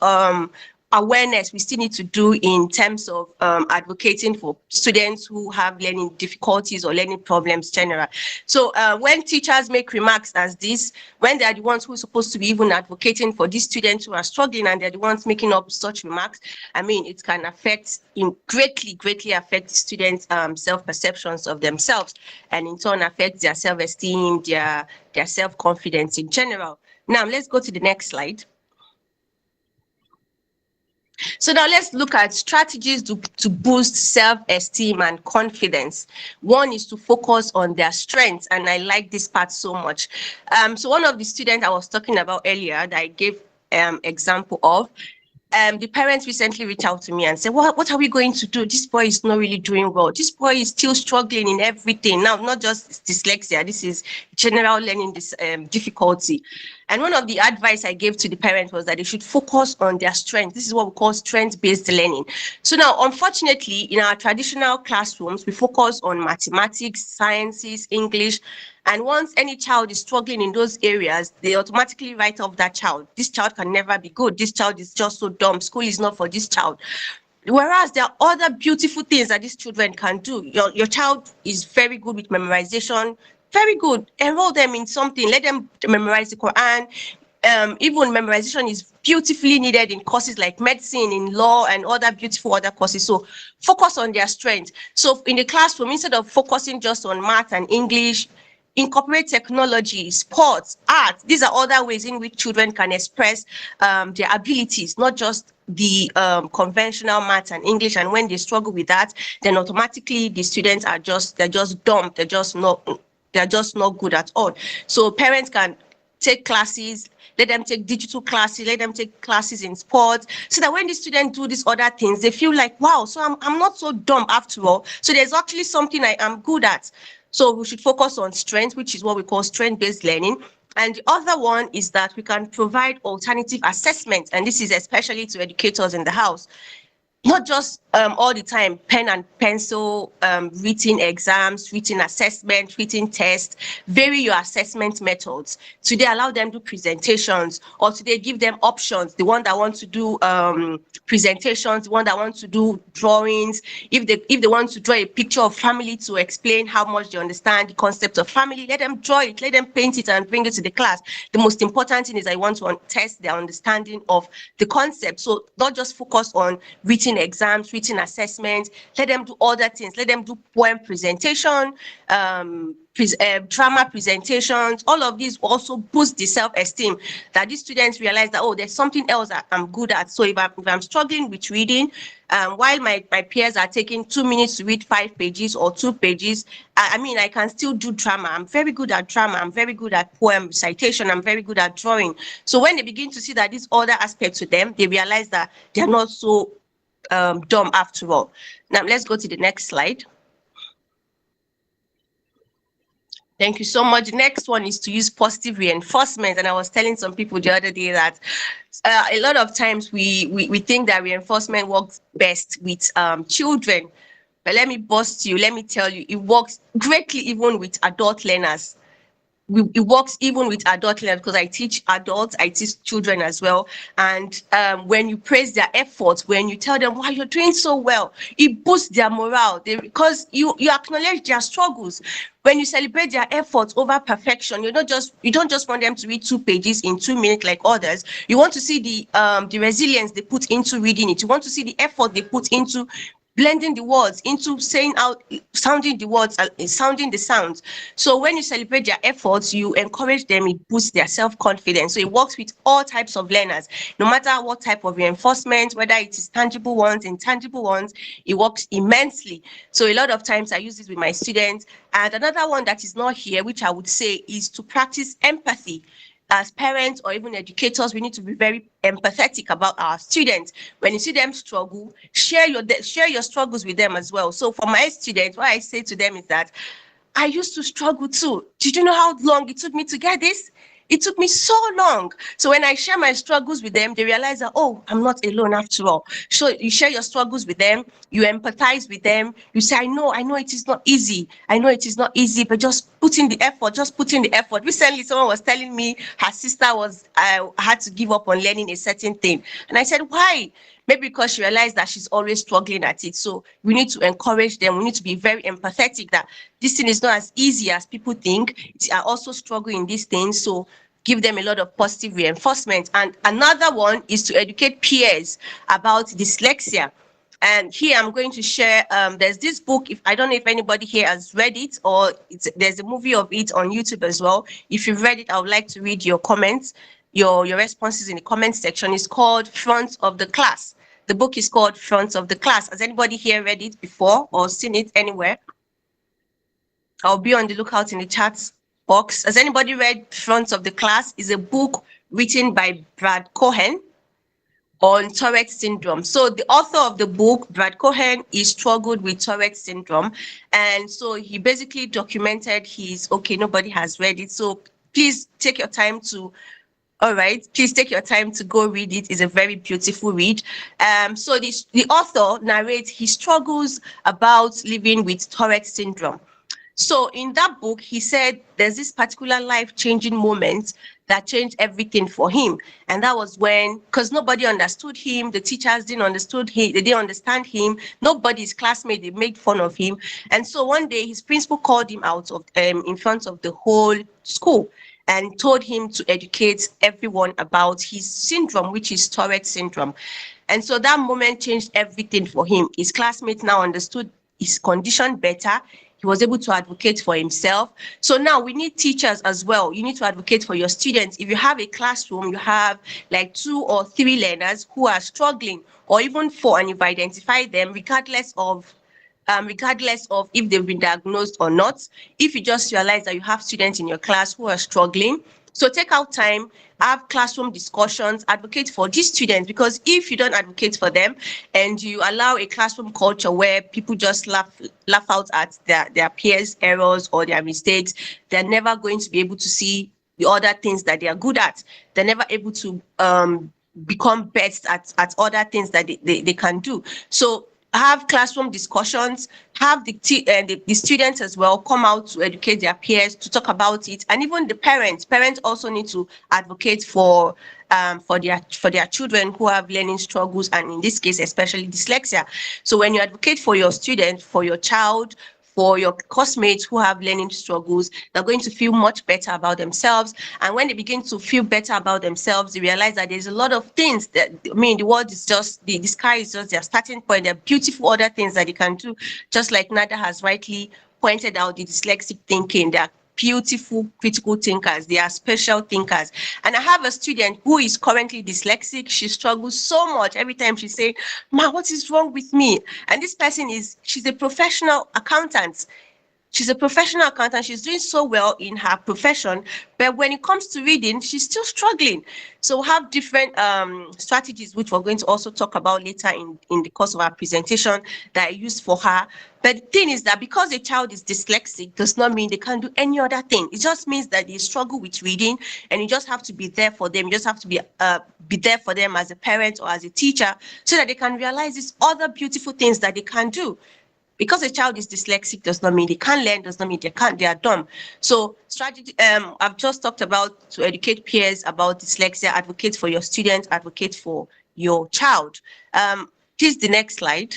awareness we still need to do in terms of advocating for students who have learning difficulties or learning problems general. So when teachers make remarks as this, when they are the ones who are supposed to be even advocating for these students who are struggling, and they're the ones making up such remarks, I mean, it can affect, greatly affect the students' self-perceptions of themselves, and in turn affect their self-esteem, their self-confidence in general. Now, let's go to the next slide. So now let's look at strategies to boost self-esteem and confidence. One is to focus on their strengths, and I like this part so much. So one of the students I was talking about earlier that I gave example of, the parents recently reached out to me and said, what are we going to do? This boy is not really doing well. This boy is still struggling in everything. Now, not just dyslexia, this is general learning difficulty. And one of the advice I gave to the parents was that they should focus on their strengths. This is what we call strength-based learning. So now, unfortunately, in our traditional classrooms, we focus on mathematics, sciences, English. And once any child is struggling in those areas, they automatically write off that child. This child can never be good. This child is just so dumb. School is not for this child. Whereas there are other beautiful things that these children can do. Your child is very good with memorization. Very good. Enroll them in something. Let them memorize the Quran. Even memorization is beautifully needed in courses like medicine, in law, and other beautiful other courses. So focus on their strengths. So in the classroom, instead of focusing just on math and English, incorporate technology, sports, art. These are other ways in which children can express their abilities, not just the conventional math and English. And when they struggle with that, then automatically the students are just dumb. They're just not good at all. So parents can take classes, let them take digital classes, let them take classes in sports, so that when the students do these other things, they feel like, wow, so I'm not so dumb after all. So there's actually something I am good at. So we should focus on strength, which is what we call strength-based learning. And the other one is that we can provide alternative assessments, and this is especially to educators in the house. Not just all the time pen and pencil, written exams, written assessment, written tests. Vary your assessment methods. Today, allow them to do presentations, or today give them options. The one that wants to do presentations, the one that wants to do drawings. If they want to draw a picture of family to explain how much they understand the concept of family, let them draw it, let them paint it and bring it to the class. The most important thing is I want to test their understanding of the concept. So not just focus on written exams, written assessments. Let them do other things. Let them do poem presentation, drama presentations. All of these also boost the self-esteem, that these students realize that, oh, there's something else that I'm good at. So if I'm struggling with reading, while my peers are taking 2 minutes to read 5 pages or 2 pages, I mean, I can still do drama. I'm very good at drama. I'm very good at poem recitation. I'm very good at drawing. So when they begin to see that these other aspects to them, they realize that they're not so dumb after all. Now let's go to the next slide. Thank you so much. The next one is to use positive reinforcement. And I was telling some people the other day that a lot of times we think that reinforcement works best with children. But let me bust you. Let me tell you, it works greatly even with adult learners. It works even with adult learners, because I teach adults, I teach children as well. And when you praise their efforts, when you tell them, wow, you're doing so well, it boosts their morale, because you acknowledge their struggles. When you celebrate their efforts over perfection, you don't just want them to read 2 pages in 2 minutes like others. You want to see the resilience they put into reading it. You want to see the effort they put into blending the words, into saying out, sounding the words, sounding the sounds. So when you celebrate their efforts, you encourage them, it boosts their self-confidence. So it works with all types of learners, no matter what type of reinforcement, whether it is tangible ones, intangible ones, it works immensely. So a lot of times I use this with my students. And another one that is not here, which I would say, is to practice empathy. as parents or even educators, we need to be very empathetic about our students. When you see them struggle, share your struggles with them as well. So for my students, what I say to them is that I used to struggle too. Did you know how long it took me to get this? It took me so long. So when I share my struggles with them, they realize that, oh, I'm not alone after all. So you share your struggles with them, you empathize with them, you say, I know it is not easy. I know it is not easy, but just put in the effort, just put in the effort. Recently, someone was telling me her sister had to give up on learning a certain thing. And I said, why? Maybe because she realized that she's always struggling at it. So we need to encourage them. We need to be very empathetic that this thing is not as easy as people think. They are also struggling in these things. So give them a lot of positive reinforcement. And another one is to educate peers about dyslexia. And here I'm going to share, there's this book, I don't know if anybody here has read it, or there's a movie of it on YouTube as well. If you've read it, I would like to read your comments, your responses in the comment section. It's called Front of the Class. The book is called Front of the Class. Has anybody here read it before or seen it anywhere? I'll be on the lookout in the chat box. Has anybody read Front of the Class? It's a book written by Brad Cohen on Tourette syndrome. So the author of the book, Brad Cohen, he struggled with Tourette syndrome. And so he basically documented okay, nobody has read it. So please take your time to please take your time to go read it. It's a very beautiful read. So the author narrates his struggles about living with Tourette syndrome. So in that book, he said there's this particular life-changing moment that changed everything for him. And that was when, because nobody understood him, the teachers didn't understand him, nobody's classmate, they made fun of him. And so one day his principal called him out of in front of the whole school and told him to educate everyone about his syndrome, which is Tourette syndrome. And so that moment changed everything for him. His classmates now understood his condition better. He was able to advocate for himself. So now we need teachers as well. You need to advocate for your students. If you have a classroom, you have like 2 or 3 learners who are struggling, or even 4, and you've identified them, regardless of if they've been diagnosed or not. If you just realize that you have students in your class who are struggling, so take out time, have classroom discussions, advocate for these students, because if you don't advocate for them and you allow a classroom culture where people just laugh out at their peers' errors or their mistakes, they're never going to be able to see the other things that they are good at. They're never able to become best at other things that they can do. So have classroom discussions, have the students as well come out to educate their peers, to talk about it, and even the parents. Parents also need to advocate for their children who have learning struggles, and in this case, especially dyslexia. So when you advocate for your student, for your child, for your classmates who have learning struggles, they're going to feel much better about themselves. And when they begin to feel better about themselves, they realize that there's a lot of things that, the world is just, the sky is just their starting point. There are beautiful other things that they can do. Just like Nada has rightly pointed out, the dyslexic thinking, there are beautiful critical thinkers. They are special thinkers. And I have a student who is currently dyslexic. She struggles so much. Every time she says, Ma, what is wrong with me? And this person she's a professional accountant. She's a professional accountant. She's doing so well in her profession, but when it comes to reading, she's still struggling. So we have different strategies, which we're going to also talk about later in the course of our presentation, that I used for her. But the thing is that because a child is dyslexic does not mean they can't do any other thing. It just means that they struggle with reading, and you just have to be there for them. You just have to be there for them as a parent or as a teacher, so that they can realize these other beautiful things that they can do. Because a child is dyslexic does not mean they can't learn, does not mean they are dumb. So strategy, I've just talked about to educate peers about dyslexia, advocate for your students, advocate for your child. Please, the next slide.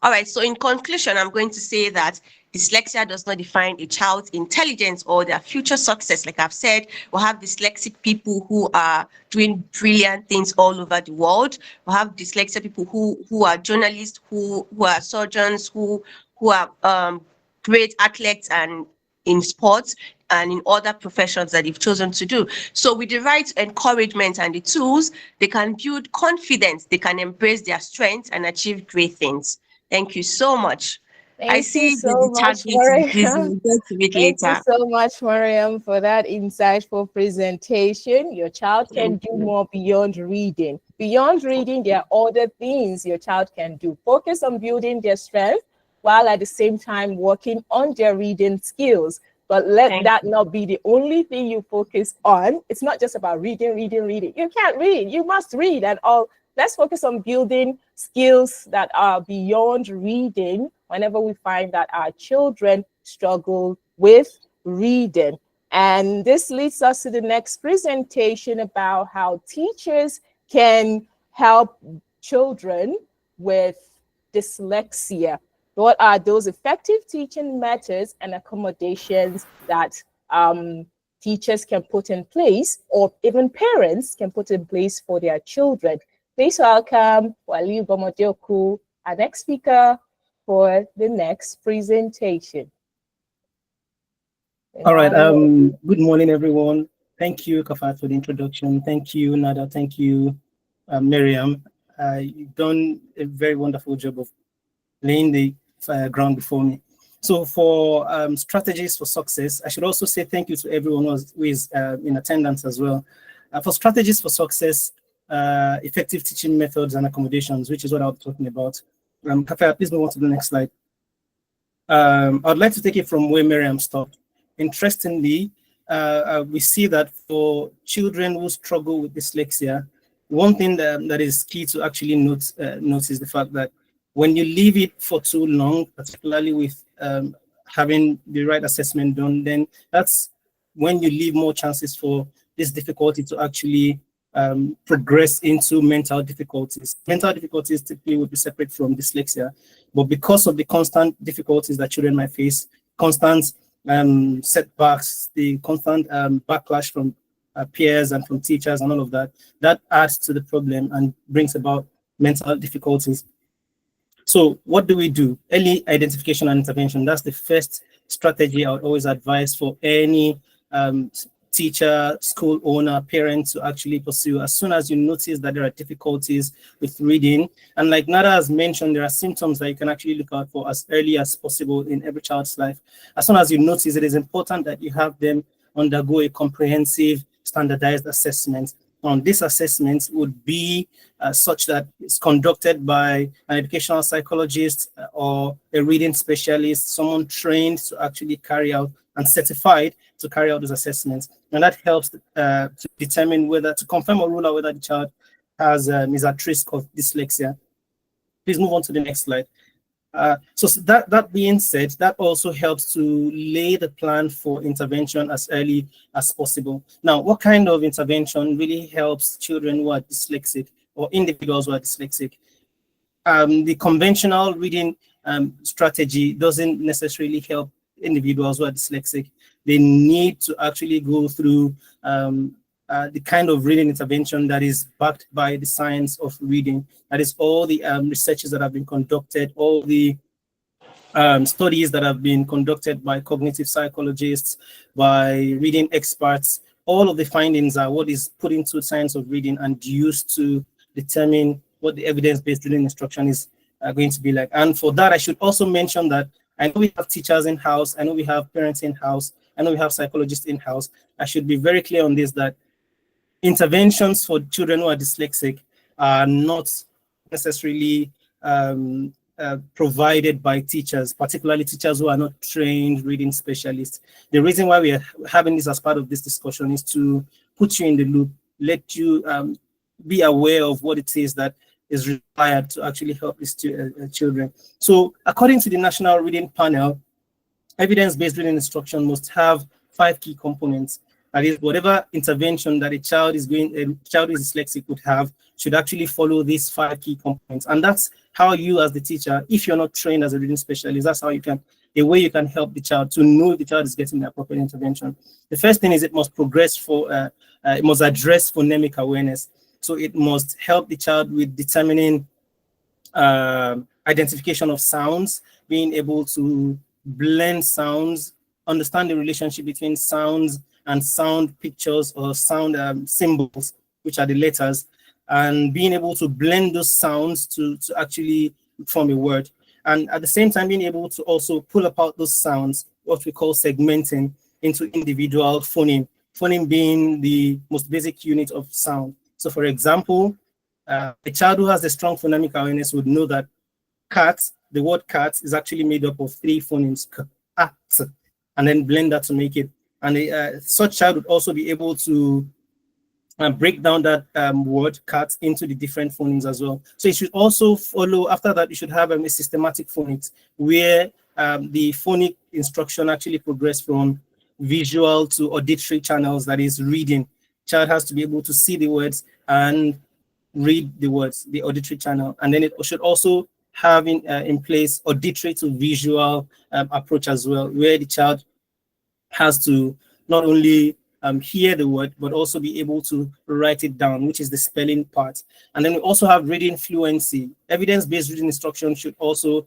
All right, so in conclusion, I'm going to say that dyslexia does not define a child's intelligence or their future success. Like I've said, we'll have dyslexic people who are doing brilliant things all over the world. We'll have dyslexic people who are journalists, who are surgeons, who are great athletes and in sports and in other professions that they've chosen to do. So with the right encouragement and the tools, they can build confidence, they can embrace their strengths and achieve great things. Thank you so much. I Thank you see so the chat much, box is busy. Mariam. We'll get to it Thank you later. so much, Mariam, for that insightful presentation. Your child can Thank do you. more beyond reading. Beyond reading, there are other things your child can do. Focus on building their strength while at the same time working on their reading skills. But let Thank that you. not be the only thing you focus on. It's not just about reading, reading, reading. You can't read. You must read and all. Let's focus on building skills that are beyond reading whenever we find that our children struggle with reading. And this leads us to the next presentation about how teachers can help children with dyslexia. What are those effective teaching methods and accommodations that teachers can put in place, or even parents can put in place for their children? Please welcome Wali Bomojoku, our next speaker for the next presentation. All right. Good morning, everyone. Thank you, Kafat, for the introduction. Thank you, Nada. Thank you, Miriam. You've done a very wonderful job of laying the ground before me. So for strategies for success, I should also say thank you to everyone who is in attendance as well. For strategies for success, effective teaching methods and accommodations, which is what I'll be talking about. Kafat, please move on to the next slide. I'd like to take it from where Miriam stopped. Interestingly, we see that for children who struggle with dyslexia, one thing that is key to actually note is the fact that when you leave it for too long, particularly with having the right assessment done, then that's when you leave more chances for this difficulty to actually progress into mental difficulties. Mental difficulties typically would be separate from dyslexia, but because of the constant difficulties that children might face, constant setbacks, the constant backlash from peers and from teachers and all of that, that adds to the problem and brings about mental difficulties. So what do we do? Early identification and intervention. That's the first strategy I would always advise for any teacher, school owner, parent to actually pursue. As soon as you notice that there are difficulties with reading, and like Nada has mentioned, there are symptoms that you can actually look out for as early as possible in every child's life. As soon as you notice, it is important that you have them undergo a comprehensive standardized assessment. This assessment would be such that it's conducted by an educational psychologist or a reading specialist, someone trained to actually carry out and certified to carry out those assessments. And that helps to determine whether, to confirm or rule out whether the child has is at risk of dyslexia. Please move on to the next slide. So that being said, that also helps to lay the plan for intervention as early as possible. Now, what kind of intervention really helps children who are dyslexic or individuals who are dyslexic? The conventional reading strategy doesn't necessarily help individuals who are dyslexic. They need to actually go through the kind of reading intervention that is backed by the science of reading. That is all the researches that have been conducted, all the studies that have been conducted by cognitive psychologists, by reading experts. All of the findings are what is put into science of reading and used to determine what the evidence-based reading instruction is going to be like. And for that, I should also mention that I know we have teachers in-house, I know we have parents in-house, I know we have psychologists in-house. I should be very clear on this, that interventions for children who are dyslexic are not necessarily provided by teachers, particularly teachers who are not trained reading specialists. The reason why we are having this as part of this discussion is to put you in the loop, let you be aware of what it is that is required to actually help these children. So according to the National Reading Panel, evidence-based reading instruction must have 5 key components. That is, whatever intervention that a child who is dyslexic would have should actually follow these 5 key components. And that's how you, as the teacher, if you're not trained as a reading specialist, that's how you can, a way you can help the child to know if the child is getting the appropriate intervention. The first thing is it must progress for, it must address phonemic awareness. So it must help the child with determining identification of sounds, being able to blend sounds, understand the relationship between sounds and sound pictures or sound symbols, which are the letters, and being able to blend those sounds to actually form a word. and at the same time being able to also pull apart those sounds, what we call segmenting, into individual phoneme. Phoneme being the most basic unit of sound. So for example, a child who has a strong phonemic awareness would know that cat, the word cat, is actually made up of 3 phonemes, k, at, and then blend that to make it. And such child would also be able to break down that word cat into the different phonemes as well. So it should also follow, after that, you should have a systematic phonics where the phonic instruction actually progress from visual to auditory channels, that is reading. Child has to be able to see the words and read the words, the auditory channel. And then it should also have in place auditory to visual approach as well, where the child has to not only hear the word, but also be able to write it down, which is the spelling part. And then we also have reading fluency. Evidence-based reading instruction should also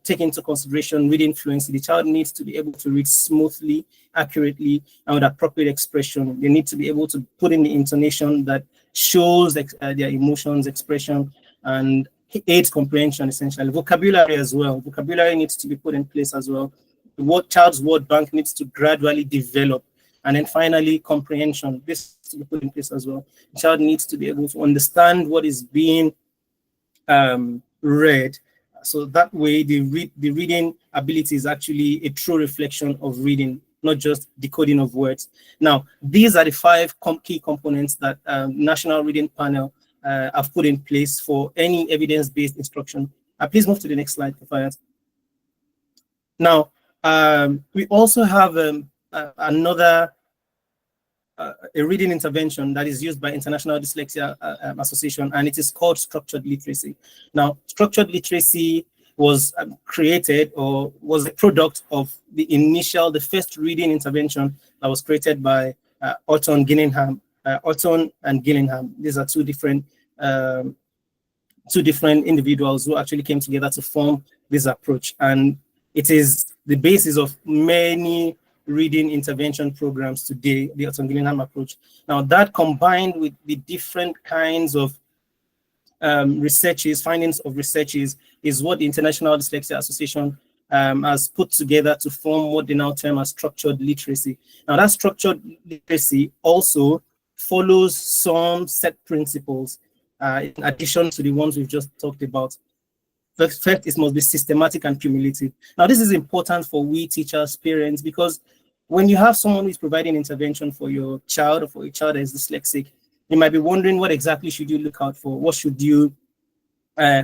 take into consideration reading fluency. The child needs to be able to read smoothly, accurately, and with appropriate expression. They need to be able to put in the intonation that shows their emotions, expression, and aids comprehension, essentially. Vocabulary as well. Vocabulary needs to be put in place as well. The child's word bank needs to gradually develop. And then finally, comprehension. This needs to be put in place as well. The child needs to be able to understand what is being read. So that way, the reading ability is actually a true reflection of reading, not just decoding of words. Now, these are the 5 key components that National Reading Panel have put in place for any evidence-based instruction. Please move to the next slide, Kafayat. Now, we also have another a reading intervention that is used by International Dyslexia Association, and it is called structured literacy. Now, structured literacy was created, or was a product of the first reading intervention that was created by Orton and Gillingham. These are two different individuals who actually came together to form this approach, and it is the basis of many reading intervention programs today, the Orton Gillingham approach. Now, that combined with the different kinds of findings of researches, is what the International Dyslexia Association has put together to form what they now term as structured literacy. Now, that structured literacy also follows some set principles in addition to the ones we've just talked about. First, it must be systematic and cumulative. Now, this is important for we teachers, parents, because when you have someone who is providing intervention for your child or for a child that is dyslexic, you might be wondering what exactly should you look out for? What should you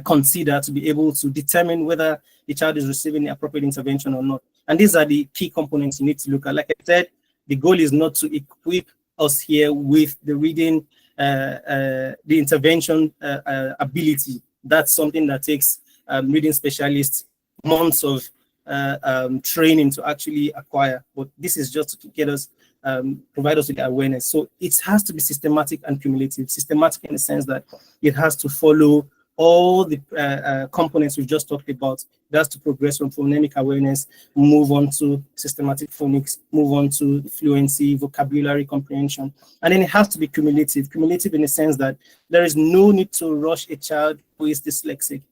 consider to be able to determine whether the child is receiving the appropriate intervention or not? And these are the key components you need to look at. Like I said, the goal is not to equip us here with the reading, the intervention ability. That's something that takes reading specialists months of training to actually acquire, but this is just to get us, provide us with the awareness. So it has to be systematic and cumulative. Systematic in the sense that it has to follow all the components we've just talked about. It has to progress from phonemic awareness, move on to systematic phonics, move on to fluency, vocabulary comprehension, and then it has to be cumulative. Cumulative in the sense that there is no need to rush a child who is dyslexic.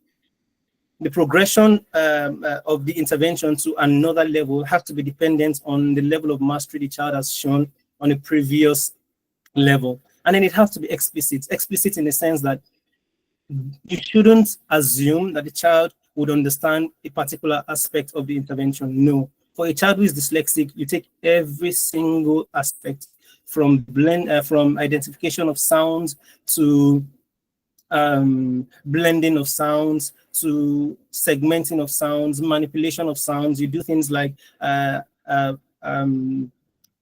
The progression of the intervention to another level has to be dependent on the level of mastery the child has shown on a previous level. And then it has to be explicit. Explicit in the sense that you shouldn't assume that the child would understand a particular aspect of the intervention. No. For a child who is dyslexic, you take every single aspect from identification of sounds to blending of sounds to segmenting of sounds, manipulation of sounds. You do things like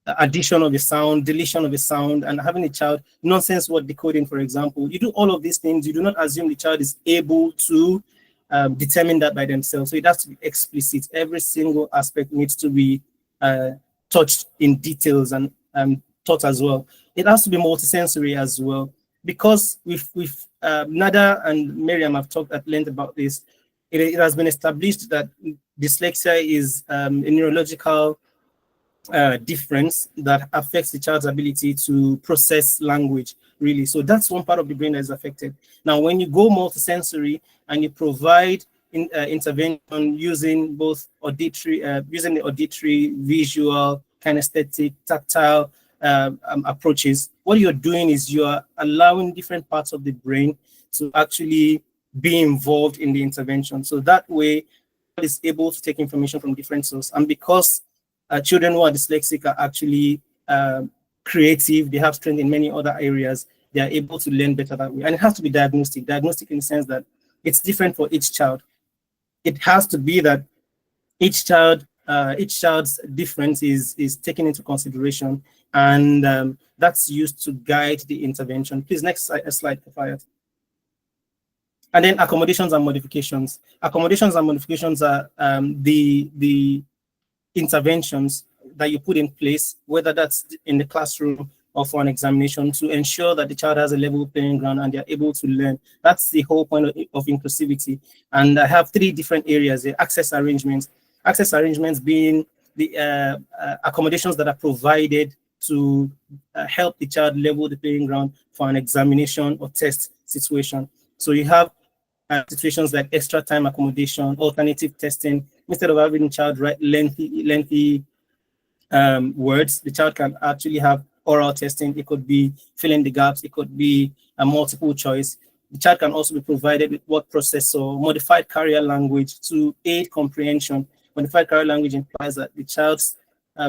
addition of a sound, deletion of a sound, and having a child nonsense word decoding, for example. You do all of these things. You do not assume the child is able to determine that by themselves. So it has to be explicit. Every single aspect needs to be touched in details and taught as well. It has to be multisensory as well, because with Nada and Miriam have talked at length about this. It has been established that dyslexia is a neurological difference that affects the child's ability to process language, really. So that's one part of the brain that is affected. Now, when you go multisensory and you provide intervention using both auditory, using the auditory, visual, kinesthetic, tactile approaches, what you're doing is you're allowing different parts of the brain to actually be involved in the intervention. So that way, is able to take information from different sources. And because children who are dyslexic are actually creative, they have strength in many other areas, they are able to learn better that way. And it has to be diagnostic in the sense that it's different for each child. It has to be that each child's difference is taken into consideration, and that's used to guide the intervention. Please, next slide, Kafayat. And then accommodations and modifications. Accommodations and modifications are the interventions that you put in place, whether that's in the classroom or for an examination, to ensure that the child has a level playing ground and they're able to learn. That's the whole point of inclusivity. And I have three different areas: the access arrangements. Access arrangements being the accommodations that are provided to help the child level the playing ground for an examination or test situation. So you have situations like extra time accommodation, alternative testing. Instead of having the child write lengthy words, the child can actually have oral testing. It could be filling the gaps. It could be a multiple choice. The child can also be provided with word processor, modified carrier language to aid comprehension. Modified carrier language implies that the child's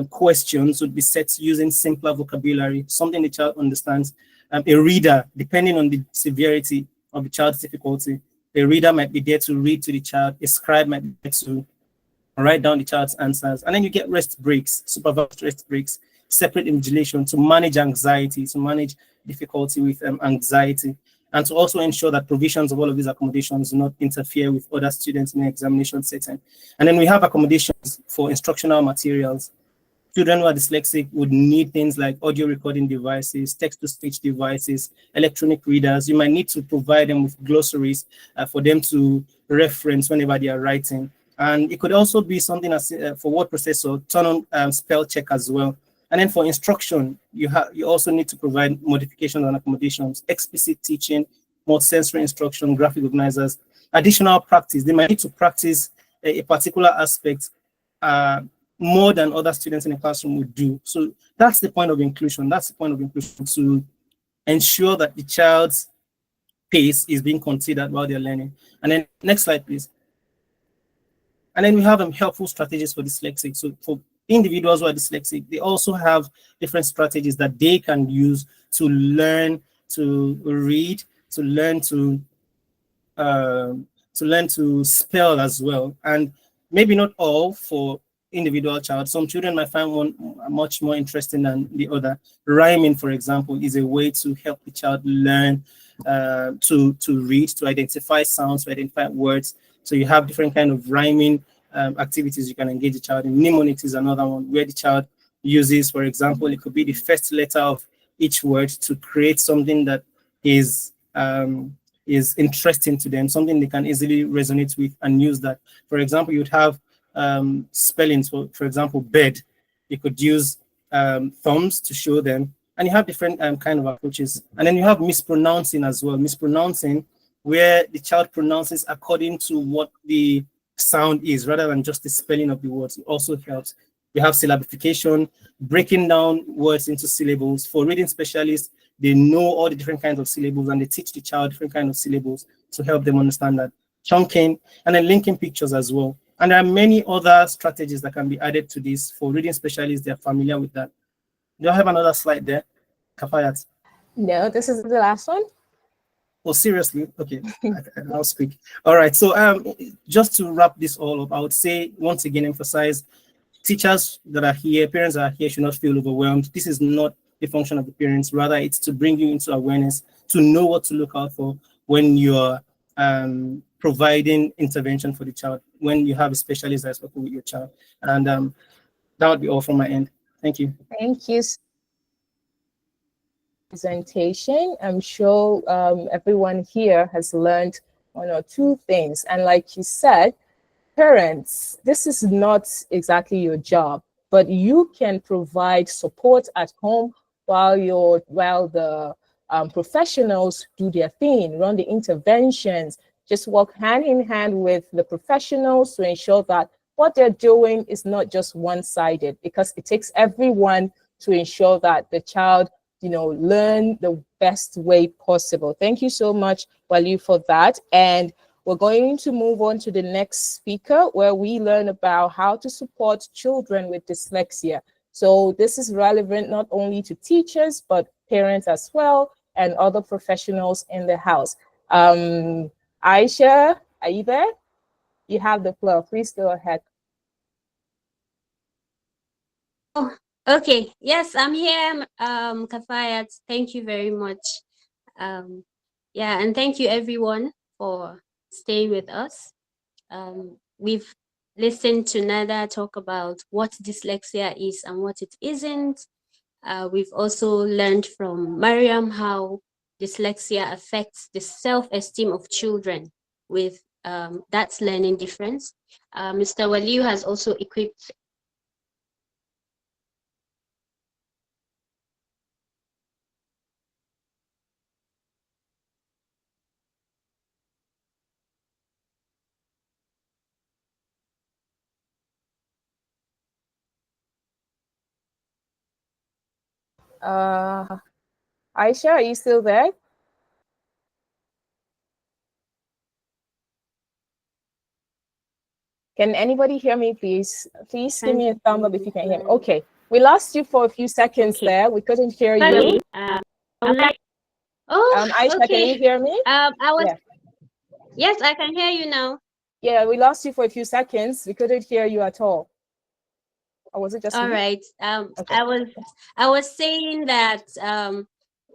questions would be set using simpler vocabulary, something the child understands. A reader, depending on the severity of the child's difficulty, a reader might be there to read to the child. A scribe might be there to write down the child's answers. And then you get rest breaks, supervised rest breaks, separate invigilation to manage anxiety, to manage difficulty with anxiety, and to also ensure that provisions of all of these accommodations do not interfere with other students in the examination setting. And then we have accommodations for instructional materials. Children who are dyslexic would need things like audio recording devices, text-to-speech devices, electronic readers. You might need to provide them with glossaries for them to reference whenever they are writing. And it could also be something as for word processor, turn on spell check as well. And then for instruction, you also need to provide modifications and accommodations, explicit teaching, multisensory instruction, graphic organizers, additional practice. They might need to practice a particular aspect more than other students in the classroom would do. So that's the point of inclusion. That's the point of inclusion, to ensure that the child's pace is being considered while they're learning. And then next slide, please. And then we have helpful strategies for dyslexic. So for individuals who are dyslexic, they also have different strategies that they can use to learn to read, to learn to spell as well. And maybe not all for individual child. Some children might find one much more interesting than the other. Rhyming, for example, is a way to help the child learn to read, to identify sounds, to identify words. So you have different kind of rhyming activities you can engage the child in. Mnemonics is another one where the child uses, for example, it could be the first letter of each word to create something that is interesting to them, something they can easily resonate with and use that. For example, you'd have spellings, for example, bed. You could use thumbs to show them, and you have different kind of approaches. And then you have mispronouncing as well. Mispronouncing, where the child pronounces according to what the sound is rather than just the spelling of the words. It also helps. We have syllabification, breaking down words into syllables. For reading specialists, they know all the different kinds of syllables and they teach the child different kinds of syllables to help them understand that. Chunking, and then linking pictures as well. And there are many other strategies that can be added to this. For reading specialists, they're familiar with that. Do I have another slide there, Kafayat? No, this is the last one. Oh, seriously? Okay, I'll speak. All right, so just to wrap this all up, I would say, once again, emphasize teachers that are here, parents that are here should not feel overwhelmed. This is not the function of the parents. Rather, it's to bring you into awareness, to know what to look out for when you're providing intervention for the child, when you have a specialist that's working with your child. And that would be all from my end. Thank you. Thank you. Presentation. I'm sure everyone here has learned one or two things. And like you said, parents, this is not exactly your job, but you can provide support at home while the professionals do their thing, run the interventions, just work hand in hand with the professionals to ensure that what they're doing is not just one-sided, because it takes everyone to ensure that the child, learn the best way possible. Thank you so much, Walu, for that. And we're going to move on to the next speaker, where we learn about how to support children with dyslexia. So this is relevant not only to teachers, but parents as well, and other professionals in the house. Aisha, are you there? You have the floor. Please go ahead. Oh, okay. Yes, I'm here, Kafayat. Thank you very much. Yeah, and thank you everyone for staying with us. We've listened to Nada talk about what dyslexia is and what it isn't. We've also learned from Mariam how dyslexia affects the self-esteem of children with that's learning difference. Mr. Waliu has also equipped Aisha, are you still there? Can anybody hear me, please? Please give me a thumb up if you can hear me. Okay, we lost you for a few seconds there. We couldn't hear you. Aisha, okay. can you hear me? Yes, I can hear you now. Yeah, we lost you for a few seconds. We couldn't hear you at all. Or was it just all me? right? Okay. I was saying that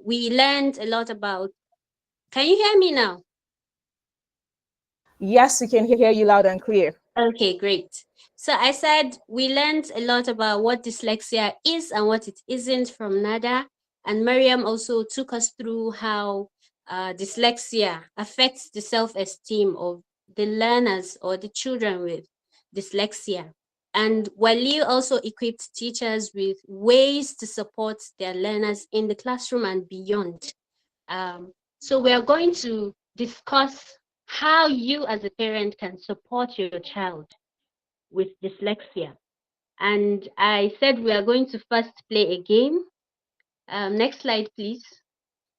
we learned a lot about. Can you hear me now? Yes, we can hear you loud and clear. Okay, great. So I said we learned a lot about what dyslexia is and what it isn't from Nada, and Miriam also took us through how dyslexia affects the self-esteem of the learners or the children with dyslexia. And Waliu also equipped teachers with ways to support their learners in the classroom and beyond. So we are going to discuss how you as a parent can support your child with dyslexia. And I said we are going to first play a game. Next slide, please.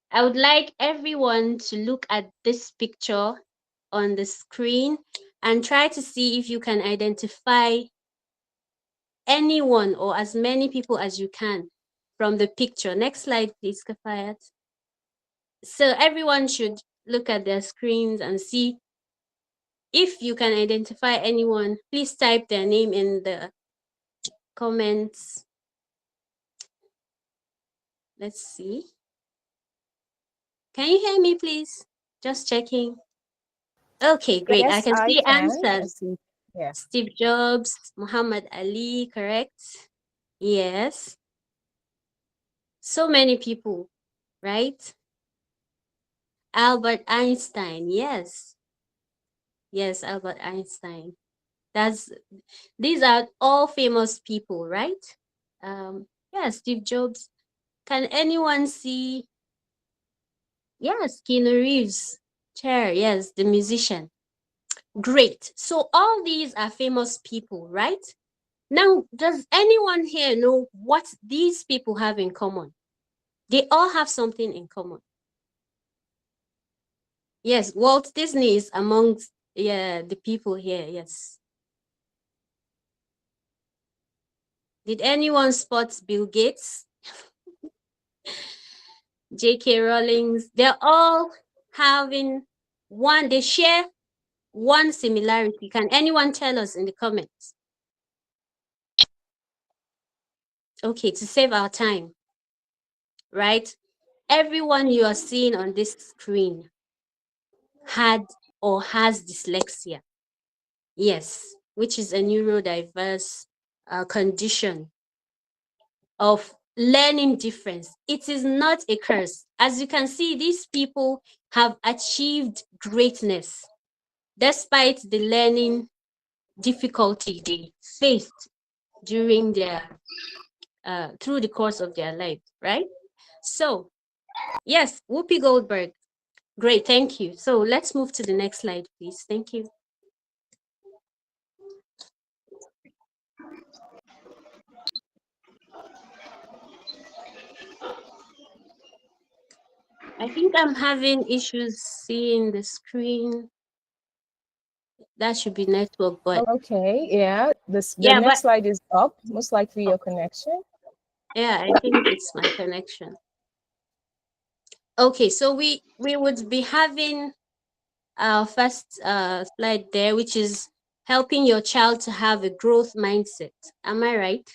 I would like everyone to look at this picture on the screen and try to see if you can identify anyone or as many people as you can from the picture. Next slide, please, Kafayat. So everyone should look at their screens and see if you can identify anyone. Please type their name in the comments. Let's see. Can you hear me, please? Just checking. Okay, great. Yes, I can see answers. Yeah. Steve Jobs, Muhammad Ali, correct? Yes. So many people, right? Albert Einstein, yes. Yes, Albert Einstein. These are all famous people, right? Yeah, Steve Jobs. Can anyone see? Yes, Keanu Reeves. Cher, yes, the musician. Great. So all these are famous people, right? Now, does anyone here know what these people have in common? They all have something in common. Yes, Walt Disney is amongst the people here, yes. Did anyone spot Bill Gates? J.K. Rowling's? They're all having they share one similarity. Can anyone tell us in the comments? Okay, to save our time, right? Everyone you are seeing on this screen had or has dyslexia. Yes, which is a neurodiverse condition of learning difference. It is not a curse. As you can see, these people have achieved greatness despite the learning difficulty they faced during their through the course of their life, right? So yes, Whoopi Goldberg, Great, thank you. So let's move to the next slide, please. Thank you. I think I'm having issues seeing the screen. That should be network, but Okay, yeah. The yeah, next but slide is up, most likely your connection. yeah, I think it's my connection. Okay, so we would be having our first slide there, which is helping your child to have a growth mindset. Am I right?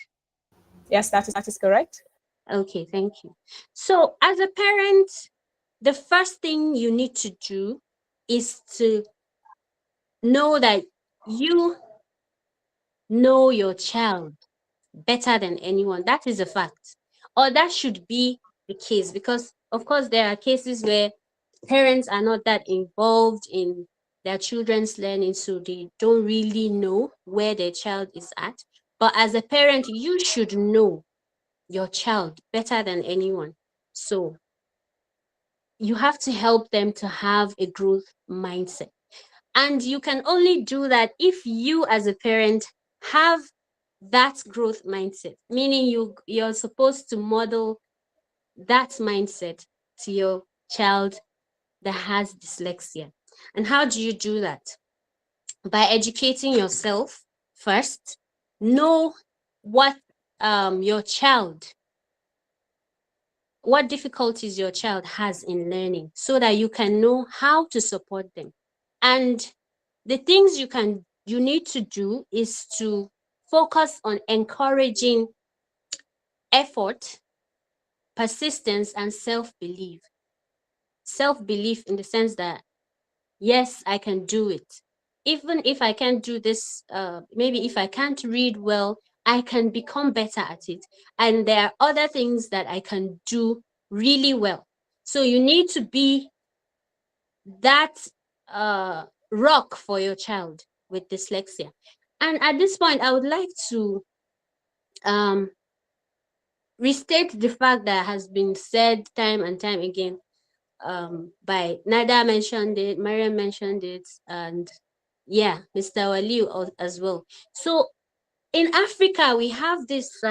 Yes, that is correct. Okay, thank you. So as a parent, the first thing you need to do is to know that you know your child better than anyone. That is a fact, or that should be the case, because of course there are cases where parents are not that involved in their children's learning, so they don't really know where their child is at. But as a parent, you should know your child better than anyone. So you have to help them to have a growth mindset. And you can only do that if you as a parent have that growth mindset, meaning you're supposed to model that mindset to your child that has dyslexia. And how do you do that? By educating yourself first. Know what your child, what difficulties your child has in learning, so that you can know how to support them. And the things you need to do is to focus on encouraging effort, persistence, and self-belief. Self-belief in the sense that, yes, I can do it. Even if I can't do this, maybe if I can't read well, I can become better at it. And there are other things that I can do really well. So you need to be that rock for your child with dyslexia. And at this point, I would like to restate the fact that has been said time and time again, by Nada mentioned it, Mariam mentioned it, and yeah, Mr. Waliu as well. So in Africa, we have this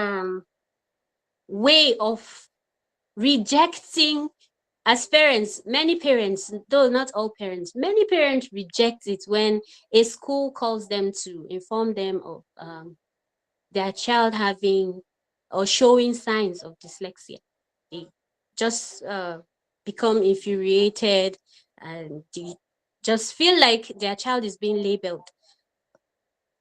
way of rejecting, as parents, many parents, though not all parents, many parents reject it when a school calls them to inform them of their child having or showing signs of dyslexia. They just become infuriated, and they just feel like their child is being labeled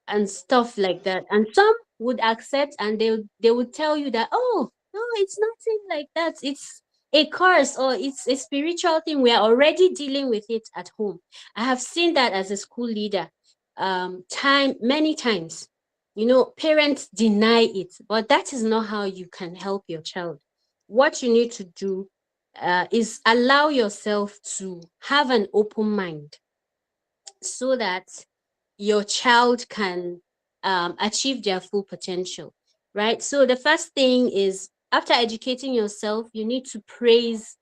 and stuff like that. And some would accept, and they would tell you that, oh no, it's nothing like that, it's a curse, or it's a spiritual thing, we are already dealing with it at home. I have seen that as a school leader, many times. Parents deny it, but that is not how you can help your child. What you need to do is allow yourself to have an open mind, so that your child can achieve their full potential, right? So the first thing is, after educating yourself, you need to praise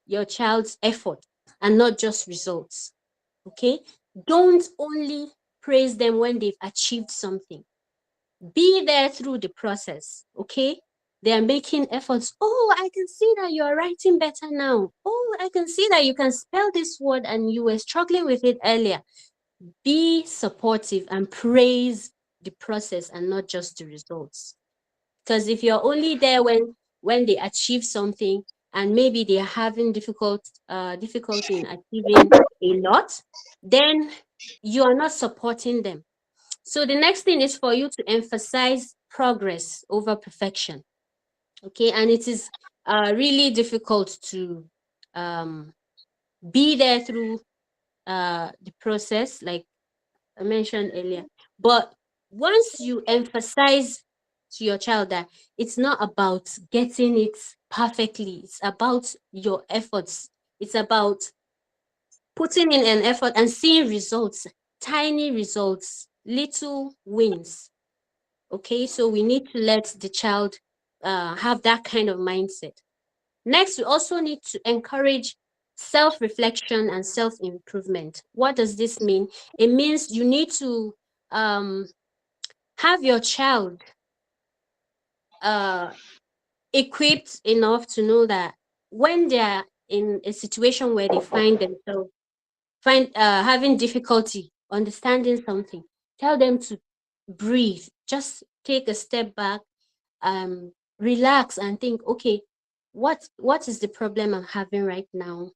your child's effort and not just results, okay? Don't only praise them when they've achieved something. Be there through the process, okay? They're making efforts. Oh, I can see that you're writing better now. Oh, I can see that you can spell this word and you were struggling with it earlier. Be supportive and praise the process and not just the results. Because if you're only there when they achieve something, and maybe they're having difficulty in achieving a lot, then you are not supporting them. So the next thing is for you to emphasize progress over perfection. Okay, and it is really difficult to be there through the process, like I mentioned earlier. But once you emphasize to your child that it's not about getting it perfectly, it's about your efforts, it's about putting in an effort and seeing results, tiny results, little wins. Okay, so we need to let the child have that kind of mindset. Next, we also need to encourage self-reflection and self-improvement. What does this mean? It means you need to have your child equipped enough to know that when they are in a situation where they find themselves having difficulty understanding something, tell them to breathe, just take a step back, relax and think, okay, what is the problem I'm having right now?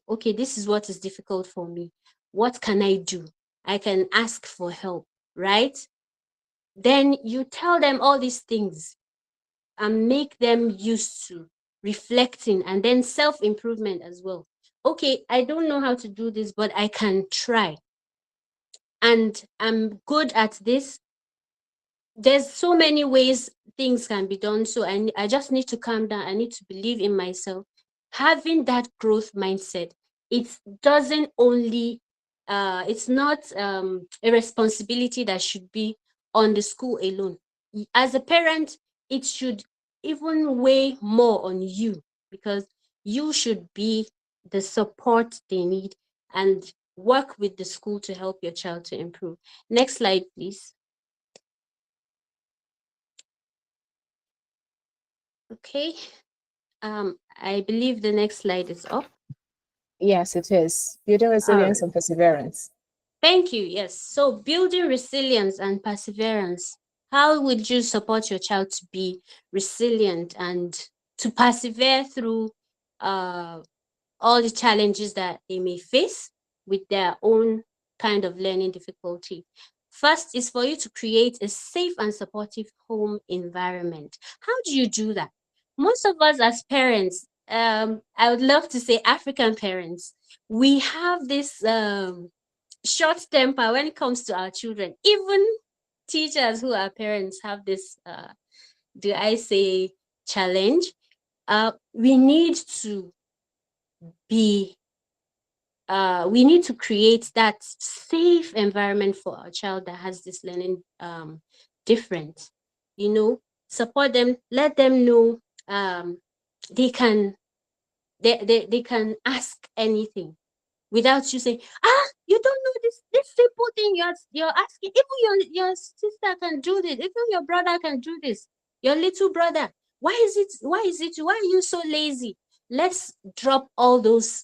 Okay, this is what is difficult for me. What can I do? I can ask for help, right? Then you tell them all these things and make them used to reflecting, and then self-improvement as well. Okay, I don't know how to do this, but I can try. And I'm good at this. There's so many ways things can be done. So I just need to calm down. I need to believe in myself. Having that growth mindset, it doesn't only, it's not a responsibility that should be on the school alone. As a parent, it should even weigh more on you, because you should be the support they need and work with the school to help your child to improve. Next slide, please. Okay, I believe the next slide is up. Yes, it is. Building resilience and perseverance. Thank you. Yes. So building resilience and perseverance. How would you support your child to be resilient and to persevere through all the challenges that they may face with their own kind of learning difficulty? First is for you to create a safe and supportive home environment. How do you do that? Most of us as parents, I would love to say African parents, we have this short temper when it comes to our children. Even teachers who are parents have this, do I say, challenge. We need to be, we need to create that safe environment for our child that has this learning difference. You know, support them, let them know they can ask anything without you saying, you don't know this simple thing you're asking. Even your sister can do this, even your brother can do this, your little brother. Why is it why are you so lazy? Let's drop all those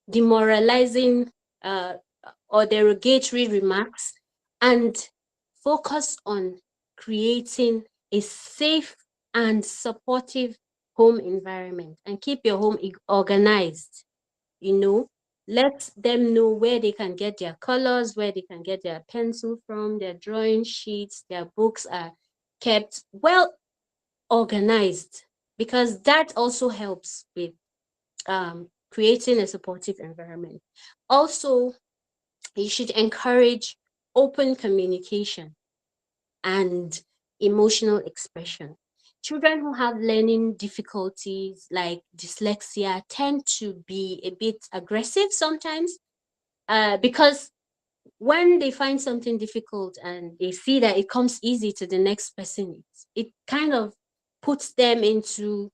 demoralizing or derogatory remarks and focus on creating a safe and supportive home environment, and keep your home organized. You know, let them know where they can get their colors, where they can get their pencil from, their drawing sheets, their books are kept well organized, because that also helps with creating a supportive environment. Also, you should encourage open communication and emotional expression. Children who have learning difficulties like dyslexia tend to be a bit aggressive sometimes, because when they find something difficult and they see that it comes easy to the next person, it kind of puts them into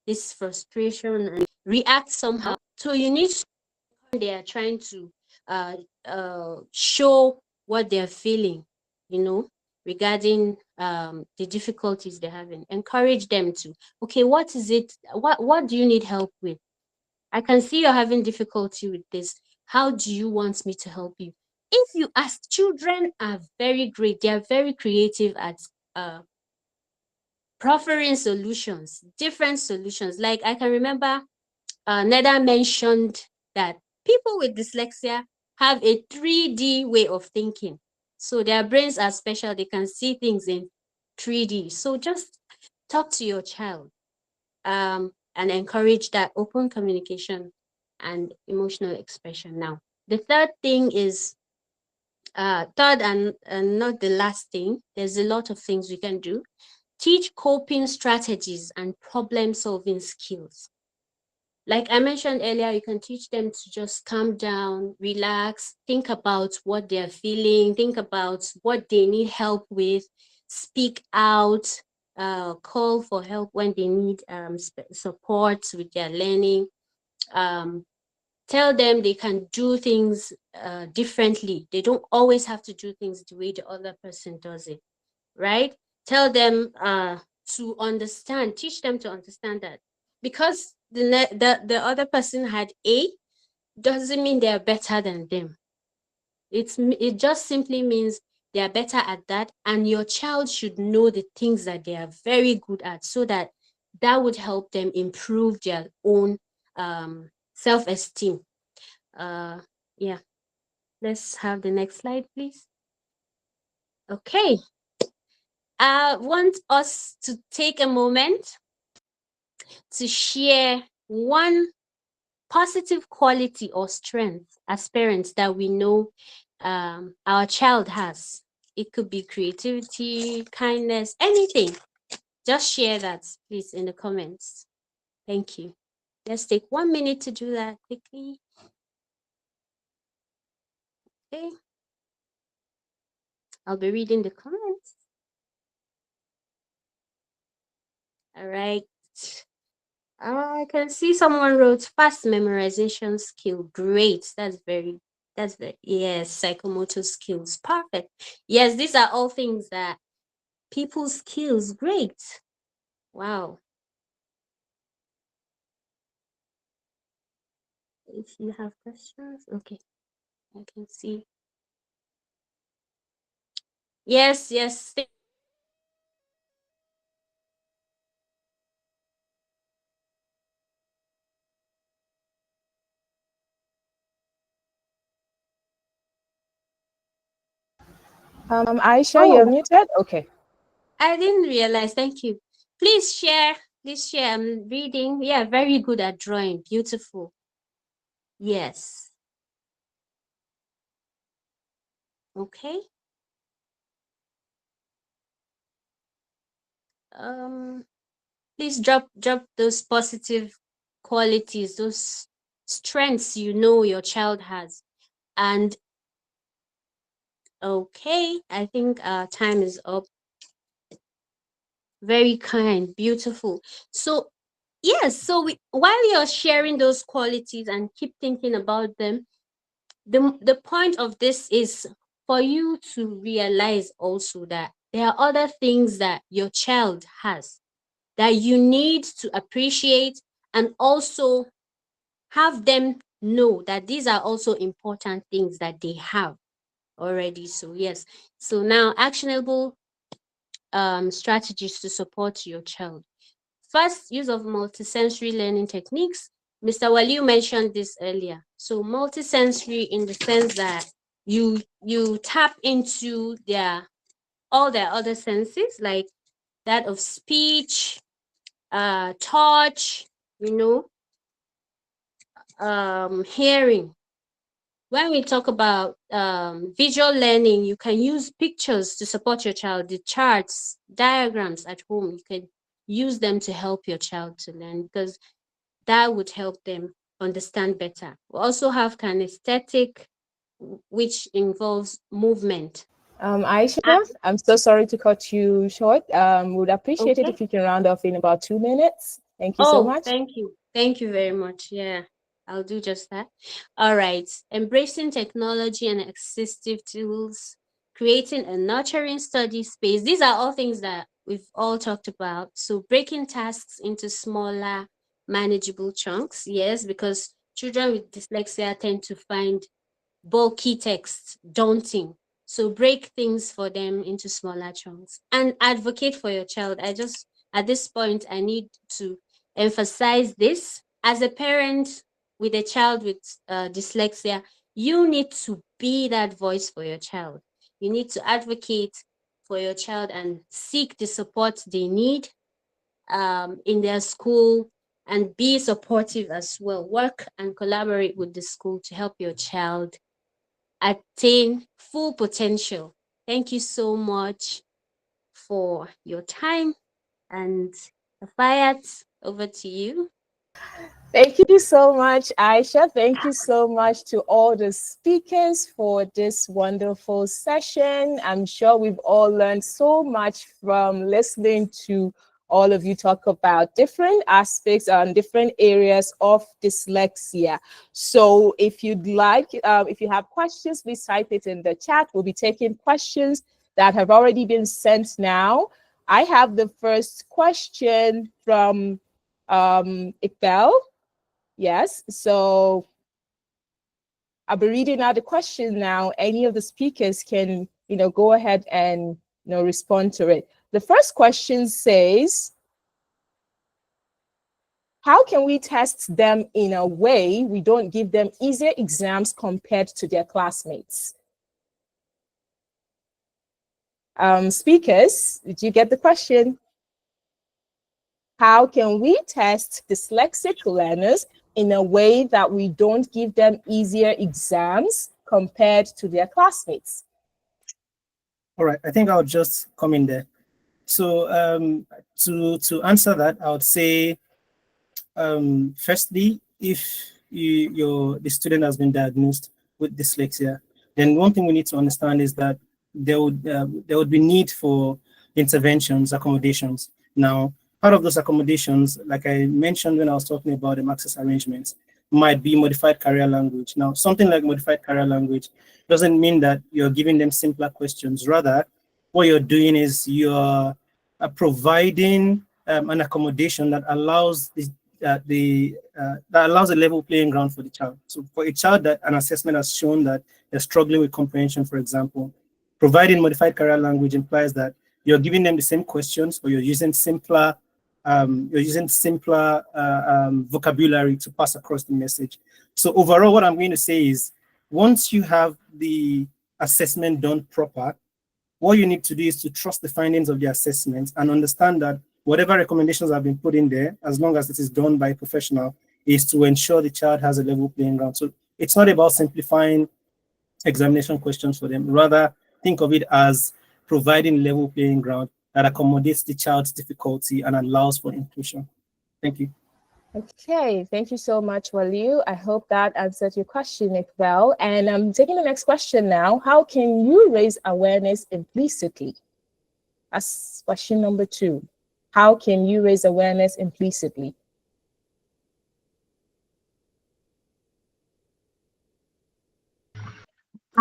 this frustration and react somehow. So you need to, they are trying to show what they're feeling, you know, regarding the difficulties they're having. Encourage them to, okay, what is it? What do you need help with? I can see you're having difficulty with this. How do you want me to help you? If you ask, children are very great. They are very creative at proffering solutions, different solutions. Like I can remember Neda mentioned that people with dyslexia have a 3D way of thinking. So their brains are special. They can see things in 3D. So just talk to your child and encourage that open communication and emotional expression. Now, the third thing is, third and not the last thing, there's a lot of things we can do. Teach coping strategies and problem-solving skills. Like I mentioned earlier, you can teach them to just calm down, relax, think about what they're feeling, think about what they need help with, speak out, call for help when they need support with their learning. Tell them they can do things differently. They don't always have to do things the way the other person does it, right? Tell them to understand, teach them to understand that because the other person had A doesn't mean they're better than them. It just simply means they are better at that, and your child should know the things that they are very good at, so that would help them improve their own self-esteem. Yeah, let's have the next slide, please. Okay, I want us to take a moment to share one positive quality or strength as parents that we know our child has. It could be creativity, kindness, anything. Just share that, please, in the comments. Thank you. Let's take 1 minute to do that quickly. Okay. I'll be reading the comments. All right. I can see someone wrote fast memorization skill. Great. That's very, yes, psychomotor skills. Perfect. Yes, these are all things that people's skills. Great. Wow. If you have questions, okay, I can see. Yes, yes. Aisha, you're muted. Okay. I didn't realize. Thank you. Please share. Please share. I'm reading. Yeah, very good at drawing. Beautiful. Yes. Okay. Please drop those positive qualities, those strengths you know your child has. And okay, I think our time is up. Very kind, beautiful. So yes, so while you're sharing those qualities and keep thinking about them, the point of this is for you to realize also that there are other things that your child has that you need to appreciate, and also have them know that these are also important things that they have already. So yes, so now actionable strategies to support your child. First, use of multisensory learning techniques. Mr. Waliu mentioned this earlier. So multisensory in the sense that you tap into all their other senses, like that of speech, touch, hearing. When we talk about visual learning, you can use pictures to support your child, the charts, diagrams at home. You can use them to help your child to learn, because that would help them understand better. We also have kinesthetic, which involves movement. Aisha, I'm so sorry to cut you short. Would appreciate it Okay. if you can round off in about 2 minutes. Thank you so much. Thank you. Thank you very much. Yeah, I'll do just that. All right. Embracing technology and assistive tools, creating a nurturing study space. These are all things that we've all talked about. So breaking tasks into smaller, manageable chunks. Yes, because children with dyslexia tend to find bulky text daunting. So break things for them into smaller chunks and advocate for your child. At this point, I need to emphasize this. As a parent with a child with dyslexia, you need to be that voice for your child. You need to advocate for your child and seek the support they need in their school, and be supportive as well. Work and collaborate with the school to help your child attain full potential. Thank you so much for your time, and Fayat, over to you. Thank you so much, Aisha. Thank you so much to all the speakers for this wonderful session. I'm sure we've all learned so much from listening to all of you talk about different aspects and different areas of dyslexia. So if you'd like, if you have questions, please type it in the chat. We'll be taking questions that have already been sent now. I have the first question from Iqbal. Yes, so I'll be reading out the question now. Any of the speakers can, go ahead and, respond to it. The first question says, how can we test them in a way we don't give them easier exams compared to their classmates? Speakers, did you get the question? How can we test dyslexic learners in a way that we don't give them easier exams compared to their classmates? All right, I think I'll just come in there. So to answer that, I would say, firstly, if the student has been diagnosed with dyslexia, then one thing we need to understand is that there would be need for interventions, accommodations. Now, part of those accommodations, like I mentioned when I was talking about the access arrangements, might be modified career language. Now, something like modified career language doesn't mean that you're giving them simpler questions. Rather, what you're doing is you're providing an accommodation that allows that allows a level playing ground for the child. So for a child that an assessment has shown that they're struggling with comprehension, for example, providing modified career language implies that you're giving them the same questions, or you're using simpler vocabulary to pass across the message. So overall, what I'm going to say is, once you have the assessment done proper, what you need to do is to trust the findings of the assessment and understand that whatever recommendations have been put in there, as long as it is done by a professional, is to ensure the child has a level playing ground. So it's not about simplifying examination questions for them. Rather, think of it as providing level playing ground that accommodates the child's difficulty and allows for inclusion. Thank you. Okay, thank you so much, Waliu. I hope that answered your question, Iqbal. And I'm taking the next question now. How can you raise awareness implicitly? That's question number 2. How can you raise awareness implicitly?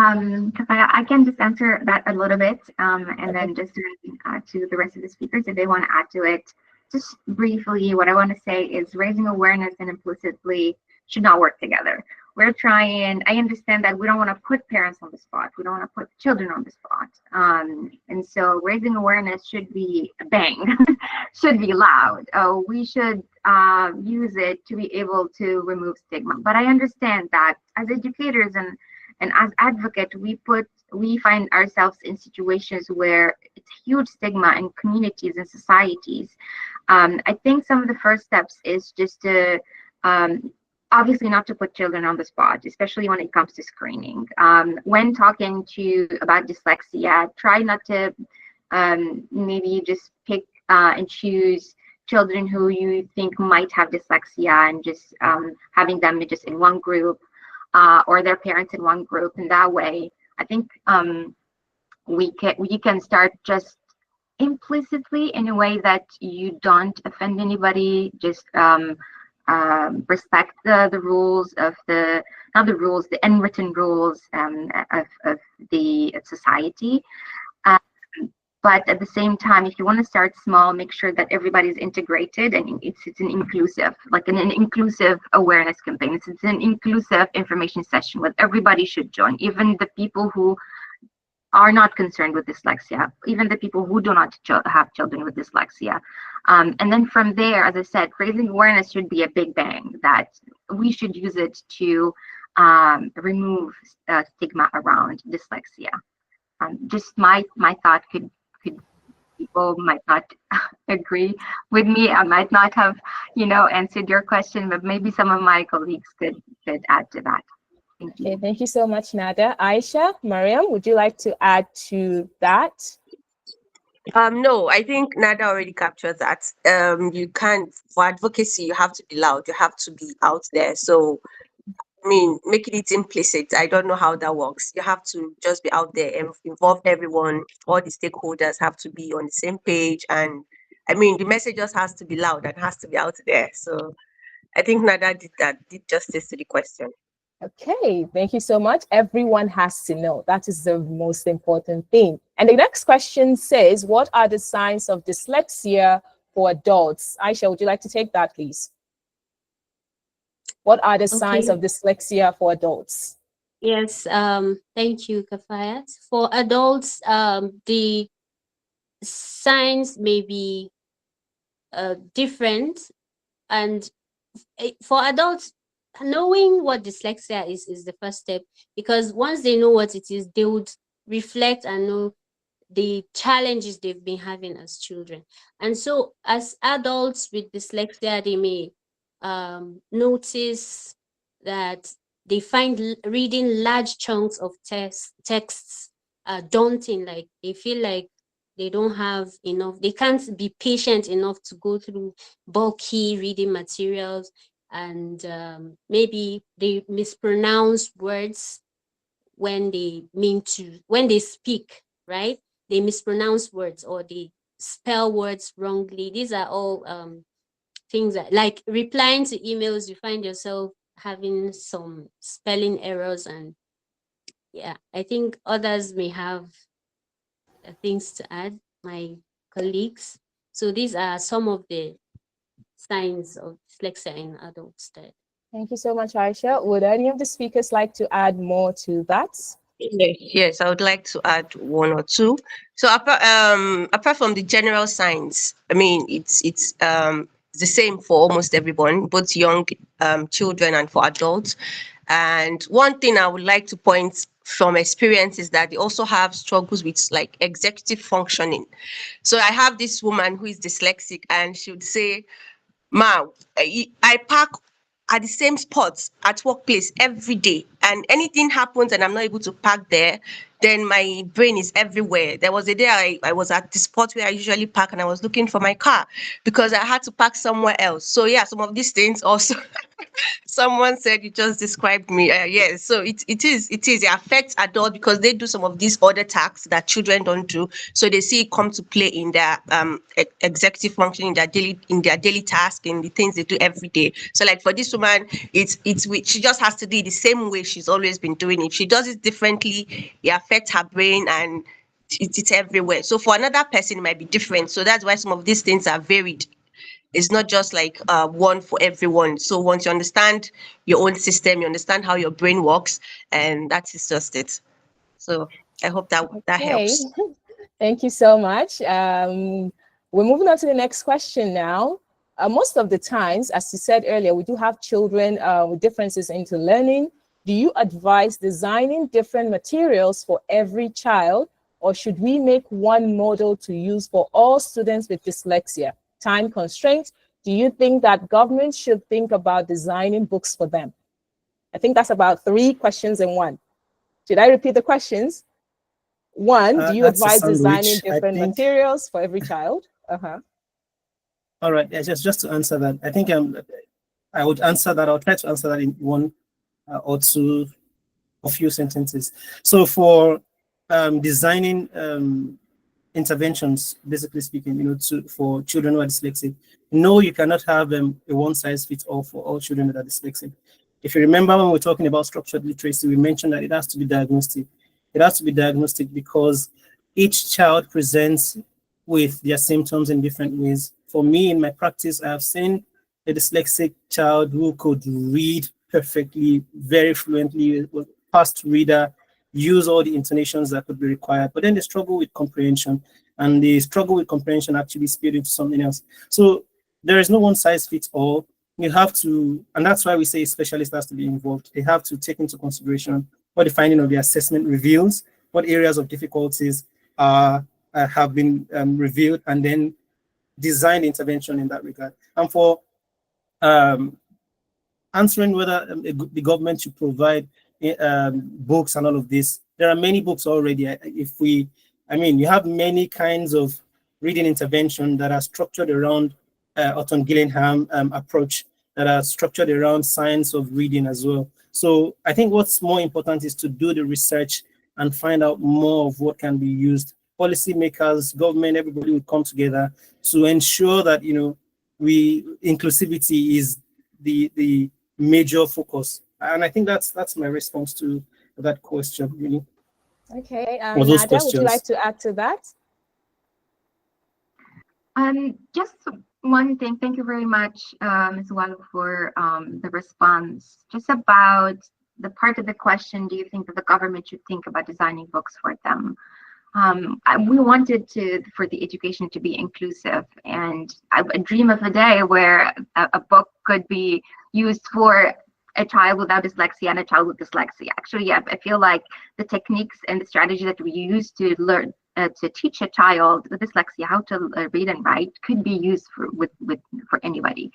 I can just answer that a little bit, and then just to the rest of the speakers if they want to add to it. Just briefly, what I want to say is raising awareness and implicitly should not work together. We're trying, I understand that we don't want to put parents on the spot. We don't want to put children on the spot. And so raising awareness should be a bang, should be loud. We should use it to be able to remove stigma. But I understand that as educators and as advocates, we find ourselves in situations where it's huge stigma in communities and societies. I think some of the first steps is just to obviously not to put children on the spot, especially when it comes to screening. When talking about dyslexia, try not to maybe just pick and choose children who you think might have dyslexia and just having them just in one group. Or their parents in one group, and that way I think we can start just implicitly in a way that you don't offend anybody, just respect the rules of the unwritten rules of the society. But at the same time, if you want to start small, make sure that everybody's integrated and it's an inclusive, like an inclusive awareness campaign. It's an inclusive information session where everybody should join, even the people who are not concerned with dyslexia, even the people who do not have children with dyslexia. And then from there, as I said, raising awareness should be a big bang, that we should use it to remove stigma around dyslexia. Just my thought could people might not agree with me. I might not have, answered your question, but maybe some of my colleagues could add to that. Thank you. Okay, thank you so much, Nada. Aisha, Mariam, would you like to add to that? No, I think Nada already captured that. You can't, for advocacy, you have to be loud, you have to be out there. So, I mean, making it implicit, I don't know how that works. You have to just be out there and involve everyone. All the stakeholders have to be on the same page. And I mean, the message just has to be loud and has to be out there. So I think Nada did that, did justice to the question. Okay, thank you so much. Everyone has to know. That is the most important thing. And the next question says, what are the signs of dyslexia for adults? Aisha, would you like to take that, please? What are the signs of dyslexia for adults? Yes, thank you, Kafayat. For adults, the signs may be different, and for adults, knowing what dyslexia is the first step, because once they know what it is, they would reflect and know the challenges they've been having as children. And so as adults with dyslexia, they may notice that they find reading large chunks of texts daunting. Like they feel like they don't have enough, they can't be patient enough to go through bulky reading materials, and maybe they mispronounce words when they when they speak, right? They mispronounce words or they spell words wrongly. These are all things that, like replying to emails, you find yourself having some spelling errors. And yeah, I think others may have things to add, my colleagues. So these are some of the signs of dyslexia in adults. Thank you so much, Aisha. Would any of the speakers like to add more to that? Yes, I would like to add one or two. So apart from the general signs, I mean, it's the same for almost everyone, both young children and for adults. And one thing I would like to point from experience is that they also have struggles with like executive functioning. So I have this woman who is dyslexic, and she would say, "Ma, I park at the same spot at workplace every day, and anything happens and I'm not able to park there, then my brain is everywhere." There was a day I was at the spot where I usually park, and I was looking for my car because I had to park somewhere else. So yeah, some of these things also someone said you just described me. Yes, so it affects adults because they do some of these other tasks that children don't do. So they see it come to play in their executive function, in their daily task, in the things they do every day. So like for this woman, she just has to do it the same way she's always been doing it. She does it differently. It affects her brain, and it's everywhere. So for another person, it might be different. So that's why some of these things are varied. It's not just like one for everyone. So once you understand your own system, you understand how your brain works, and that is just it. So I hope that helps. Thank you so much. We're moving on to the next question now. Most of the times, as you said earlier, we do have children with differences into learning. Do you advise designing different materials for every child, or should we make one model to use for all students with dyslexia? Time constraints. Do you think that government should think about designing books for them? I think that's about 3 questions in one. Should I repeat the questions? One, do you advise designing different materials for every child? All right, yeah, just to answer that, I think I would answer that. I'll try to answer that in one or two, a few sentences. So for designing interventions, basically speaking, for children who are dyslexic, no, you cannot have a one-size-fits-all for all children that are dyslexic. If you remember when we're talking about structured literacy, we mentioned that it has to be diagnostic. It has to be diagnostic because each child presents with their symptoms in different ways. For me, in my practice, I have seen a dyslexic child who could read perfectly, very fluently, was a fast reader, use all the intonations that could be required, but then they struggle with comprehension, and the struggle with comprehension actually spilled into something else. So there is no one size fits all. You have to, and that's why we say a specialist has to be involved. They have to take into consideration what the finding of the assessment reveals, what areas of difficulties have been revealed, and then design intervention in that regard. And for answering whether the government should provide books and all of this, there are many books already. You have many kinds of reading intervention that are structured around Orton Gillingham approach, that are structured around science of reading as well. So I think what's more important is to do the research and find out more of what can be used. Policymakers, government, everybody would come together to ensure that, you know, inclusivity is the major focus. And I think that's my response to that question, really. Okay, Or those Nada, would you like questions. to add to that? Just one thing. Thank you very much, Ms. Walu, for the response. Just about the part of the question, do you think that the government should think about designing books for them? We wanted for the education to be inclusive, and I dream of a day where a book could be used for a child without dyslexia and a child with dyslexia. Actually, I feel like the techniques and the strategy that we use to learn to teach a child with dyslexia how to read and write could be used for anybody.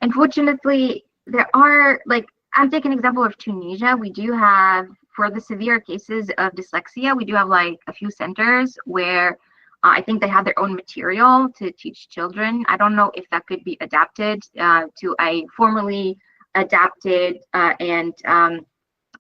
Unfortunately, there are, like, I'm taking an example of Tunisia. We do have, for the severe cases of dyslexia, we do have like a few centers where I think they have their own material to teach children. I don't know if that could be adapted to a formally adapted and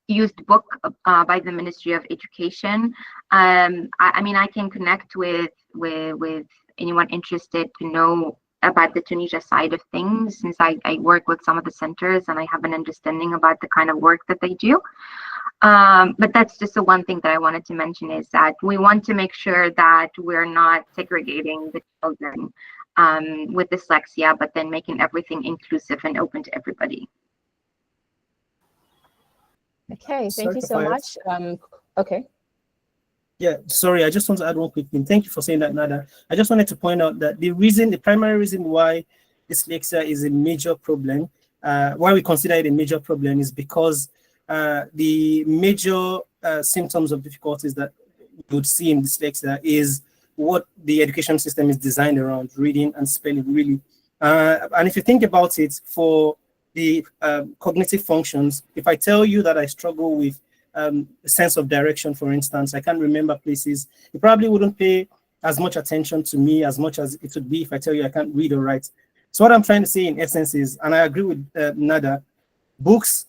used book by the Ministry of Education. I mean, I can connect with anyone interested to know about the Tunisia side of things, since I work with some of the centers and I have an understanding about the kind of work that they do. But that's just the one thing that I wanted to mention, is that we want to make sure that we're not segregating the children with dyslexia, but then making everything inclusive and open to everybody. Okay, thank you so much. Okay. Yeah, sorry, I just want to add one quick thing. Thank you for saying that, Nada. I just wanted to point out that the primary reason why dyslexia is a major problem, why we consider it a major problem, is because the major symptoms of difficulties that you would see in dyslexia is what the education system is designed around, reading and spelling, really. And if you think about it, for the cognitive functions, if I tell you that I struggle with a sense of direction, for instance, I can't remember places, you probably wouldn't pay as much attention to me as much as it would be if I tell you I can't read or write. So what I'm trying to say in essence is, and I agree with Nada, books,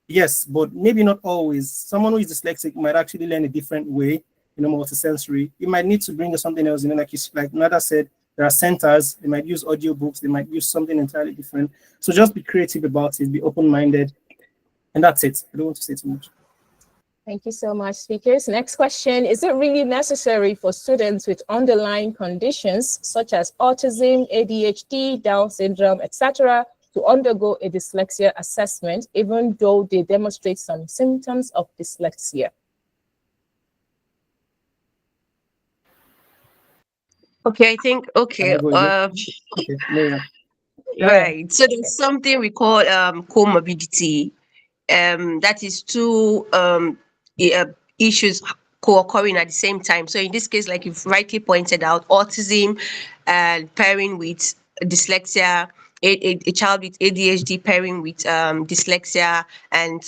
yes, but maybe not always. Someone who is dyslexic might actually learn a different way, you know, multisensory. You might need to bring something else, you know, like Nada said, there are centers, they might use audiobooks, they might use something entirely different. So just be creative about it, be open-minded, and that's it. I don't want to say too much. Thank you so much, speakers. Next question, is it really necessary for students with underlying conditions such as autism, ADHD, Down syndrome, etc., to undergo a dyslexia assessment, even though they demonstrate some symptoms of dyslexia? Okay, I think, okay. Yeah. Right. So there's something we call comorbidity. That is two issues co-occurring at the same time. So in this case, like you've rightly pointed out, autism and pairing with dyslexia, a child with ADHD pairing with dyslexia, and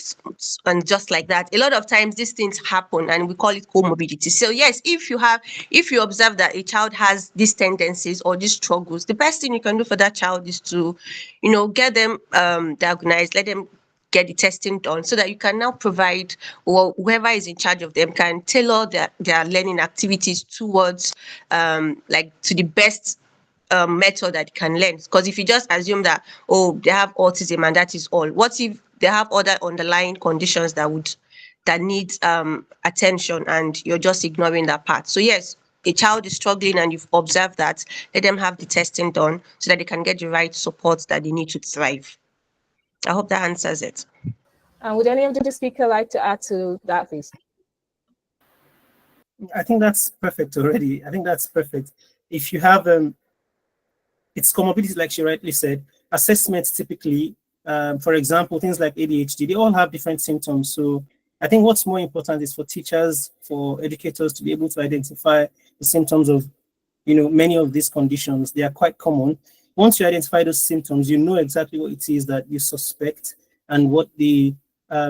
just like that. A lot of times these things happen and we call it comorbidity. So yes, if you observe that a child has these tendencies or these struggles, the best thing you can do for that child is to, you know, get them diagnosed, let them get the testing done, so that you can now provide, or whoever is in charge of them can tailor their learning activities towards like to the best method that can learn. Because if you just assume that, oh, they have autism and that is all, what if they have other underlying conditions that need attention and you're just ignoring that part? So yes, a child is struggling and you've observed that, let them have the testing done so that they can get the right support that they need to thrive. I hope that answers it. Would any of the speakers like to add to that, please? I think that's perfect already. I think that's perfect. If you have it's comorbidities, like she rightly said, assessments typically, for example, things like ADHD, they all have different symptoms. So I think what's more important is for teachers, for educators to be able to identify the symptoms of, you know, many of these conditions. They are quite common. Once you identify those symptoms, you know exactly what it is that you suspect and what the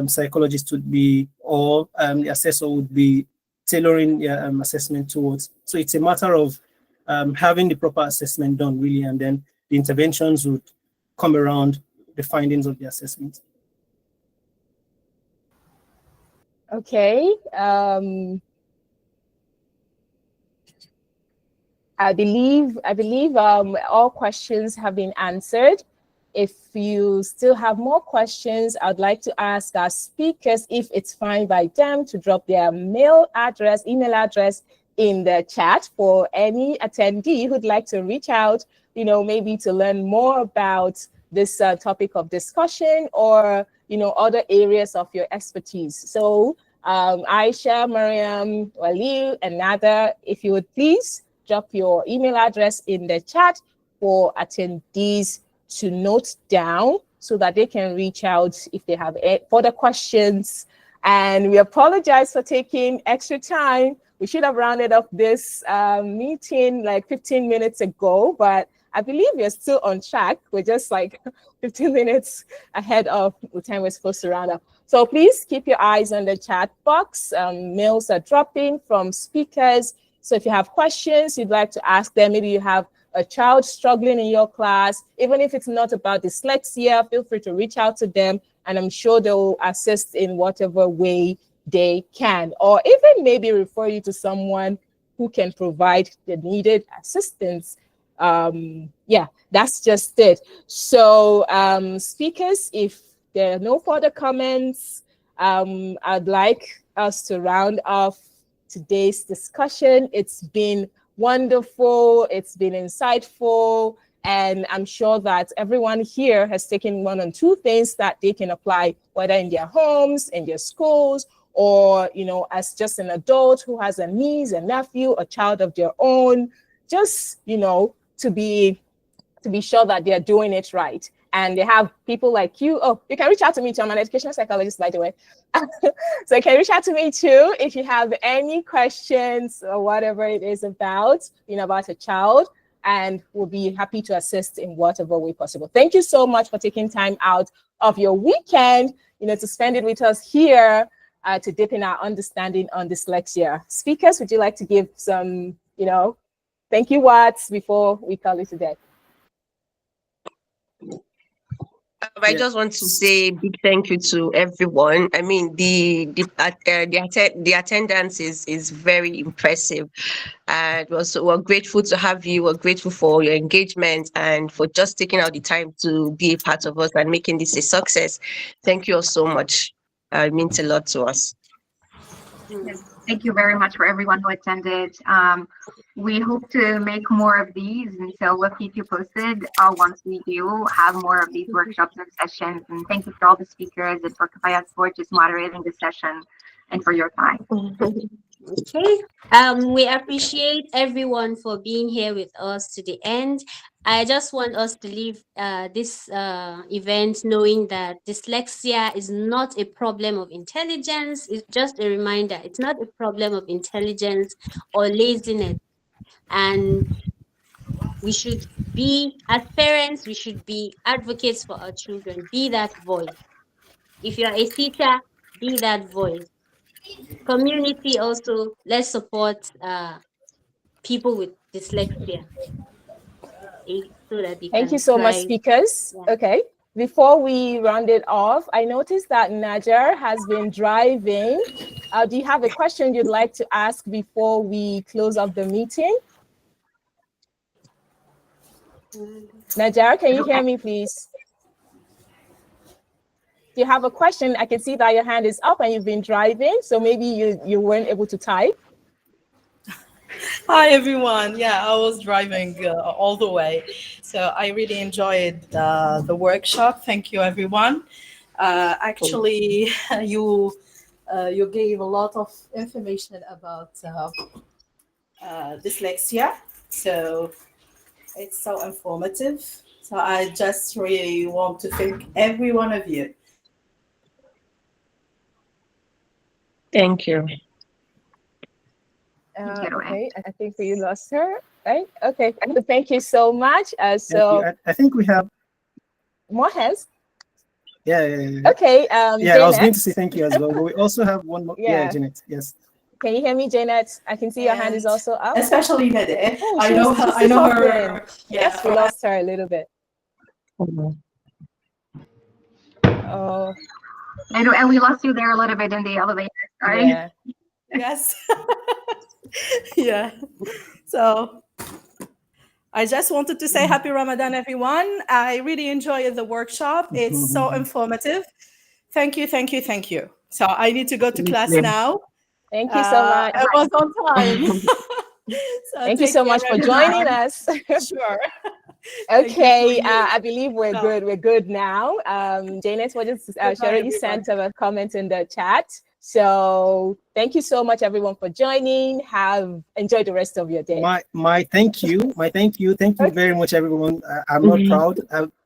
psychologist would be, or the assessor would be tailoring your assessment towards. So it's a matter of having the proper assessment done really, and then the interventions would come around the findings of the assessment. Okay. I believe all questions have been answered. If you still have more questions, I'd like to ask our speakers if it's fine by them to drop their email address in the chat for any attendee who'd like to reach out, maybe to learn more about this topic of discussion, or, other areas of your expertise. So Aisha, Mariam, Waliu, and Nada, if you would please drop your email address in the chat for attendees to note down so that they can reach out if they have further questions. And we apologize for taking extra time. We should have rounded up this meeting like 15 minutes ago, but I believe we're still on track. We're just like 15 minutes ahead of the time we're supposed to round up. So please keep your eyes on the chat box. Mails are dropping from speakers. So if you have questions you'd like to ask them, maybe you have a child struggling in your class, even if it's not about dyslexia, feel free to reach out to them, and I'm sure they'll assist in whatever way they can, or even maybe refer you to someone who can provide the needed assistance. Yeah, that's just it. So speakers, if there are no further comments, I'd like us to round off today's discussion. It's been wonderful, it's been insightful, and I'm sure that everyone here has taken one or two things that they can apply, whether in their homes, in their schools, or as just an adult who has a niece, a nephew, a child of their own, just to be sure that they're doing it right. And they have people like you. Oh, you can reach out to me too. I'm an educational psychologist, by the way. So you can reach out to me too if you have any questions or whatever it is about, about a child, and we'll be happy to assist in whatever way possible. Thank you so much for taking time out of your weekend, to spend it with us here to deepen our understanding on dyslexia. Speakers, would you like to give some, thank you words before we call it a day? I just want to say a big thank you to everyone. I mean, the attendance is very impressive, and we're grateful to have you. We're grateful for your engagement and for just taking out the time to be a part of us and making this a success. Thank you all so much. It means a lot to us. Yes, thank you very much for everyone who attended. We hope to make more of these, and so we'll keep you posted once we do have more of these workshops and sessions. And thank you for all the speakers and for Kafayat for just moderating the session and for your time. Okay. We appreciate everyone for being here with us to the end. I just want us to leave this event knowing that dyslexia is not a problem of intelligence. It's just a reminder. It's not a problem of intelligence or laziness. And we should be, as parents, we should be advocates for our children. Be that voice. If you're a teacher, be that voice. Community also, let's support people with dyslexia so that they Thank can you so much, thrive. speakers. Yeah. Okay, before we round it off, I noticed that Najar has been driving. Do you have a question you'd like to ask before we close off the meeting? Najar, can you hear me, please? Do you have a question? I can see that your hand is up and you've been driving, so maybe you weren't able to type. Hi, everyone. Yeah, I was driving all the way. So I really enjoyed the workshop. Thank you, everyone. Actually, you gave a lot of information about dyslexia. So it's so informative. So I just really want to thank every one of you. Thank you. Okay, I think we lost her, right? Okay, so thank you so much. So I think we have more hands. Yeah. Okay. Yeah, I was going to say thank you as well, but we also have one more. Yeah, Janet. Yes. Can you hear me, Janet? I can see your hand is And also up. especially Nede. Oh, I know her. I know her. Yes, we lost her a little bit. Oh, And we lost you there a little bit in the elevator. Sorry. yeah. Yes. Yeah. So I just wanted to say happy Ramadan, everyone. I really enjoyed the workshop. It's so informative. Thank you, thank you, thank you. So I need to go to class now. Thank you so much. I was on time. So Thank you take so care, much for everyone. joining us. Sure. Okay, Thank you. I believe we're good. We're good now. Janet, she already sent a comment in the chat. So thank you so much, everyone, for joining. Enjoy the rest of your day. My thank you. Thank you very much, everyone. I'm not proud.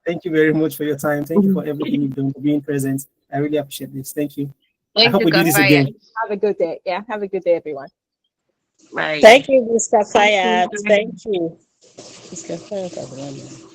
Thank you very much for your time. Thank you for everything you've done, for being present. I really appreciate this. Thank you. I hope we do this again. Have a good day. Yeah, have a good day, everyone. Bye. Thank you, Mr. Fayad. Thank you. Mr. Fayad.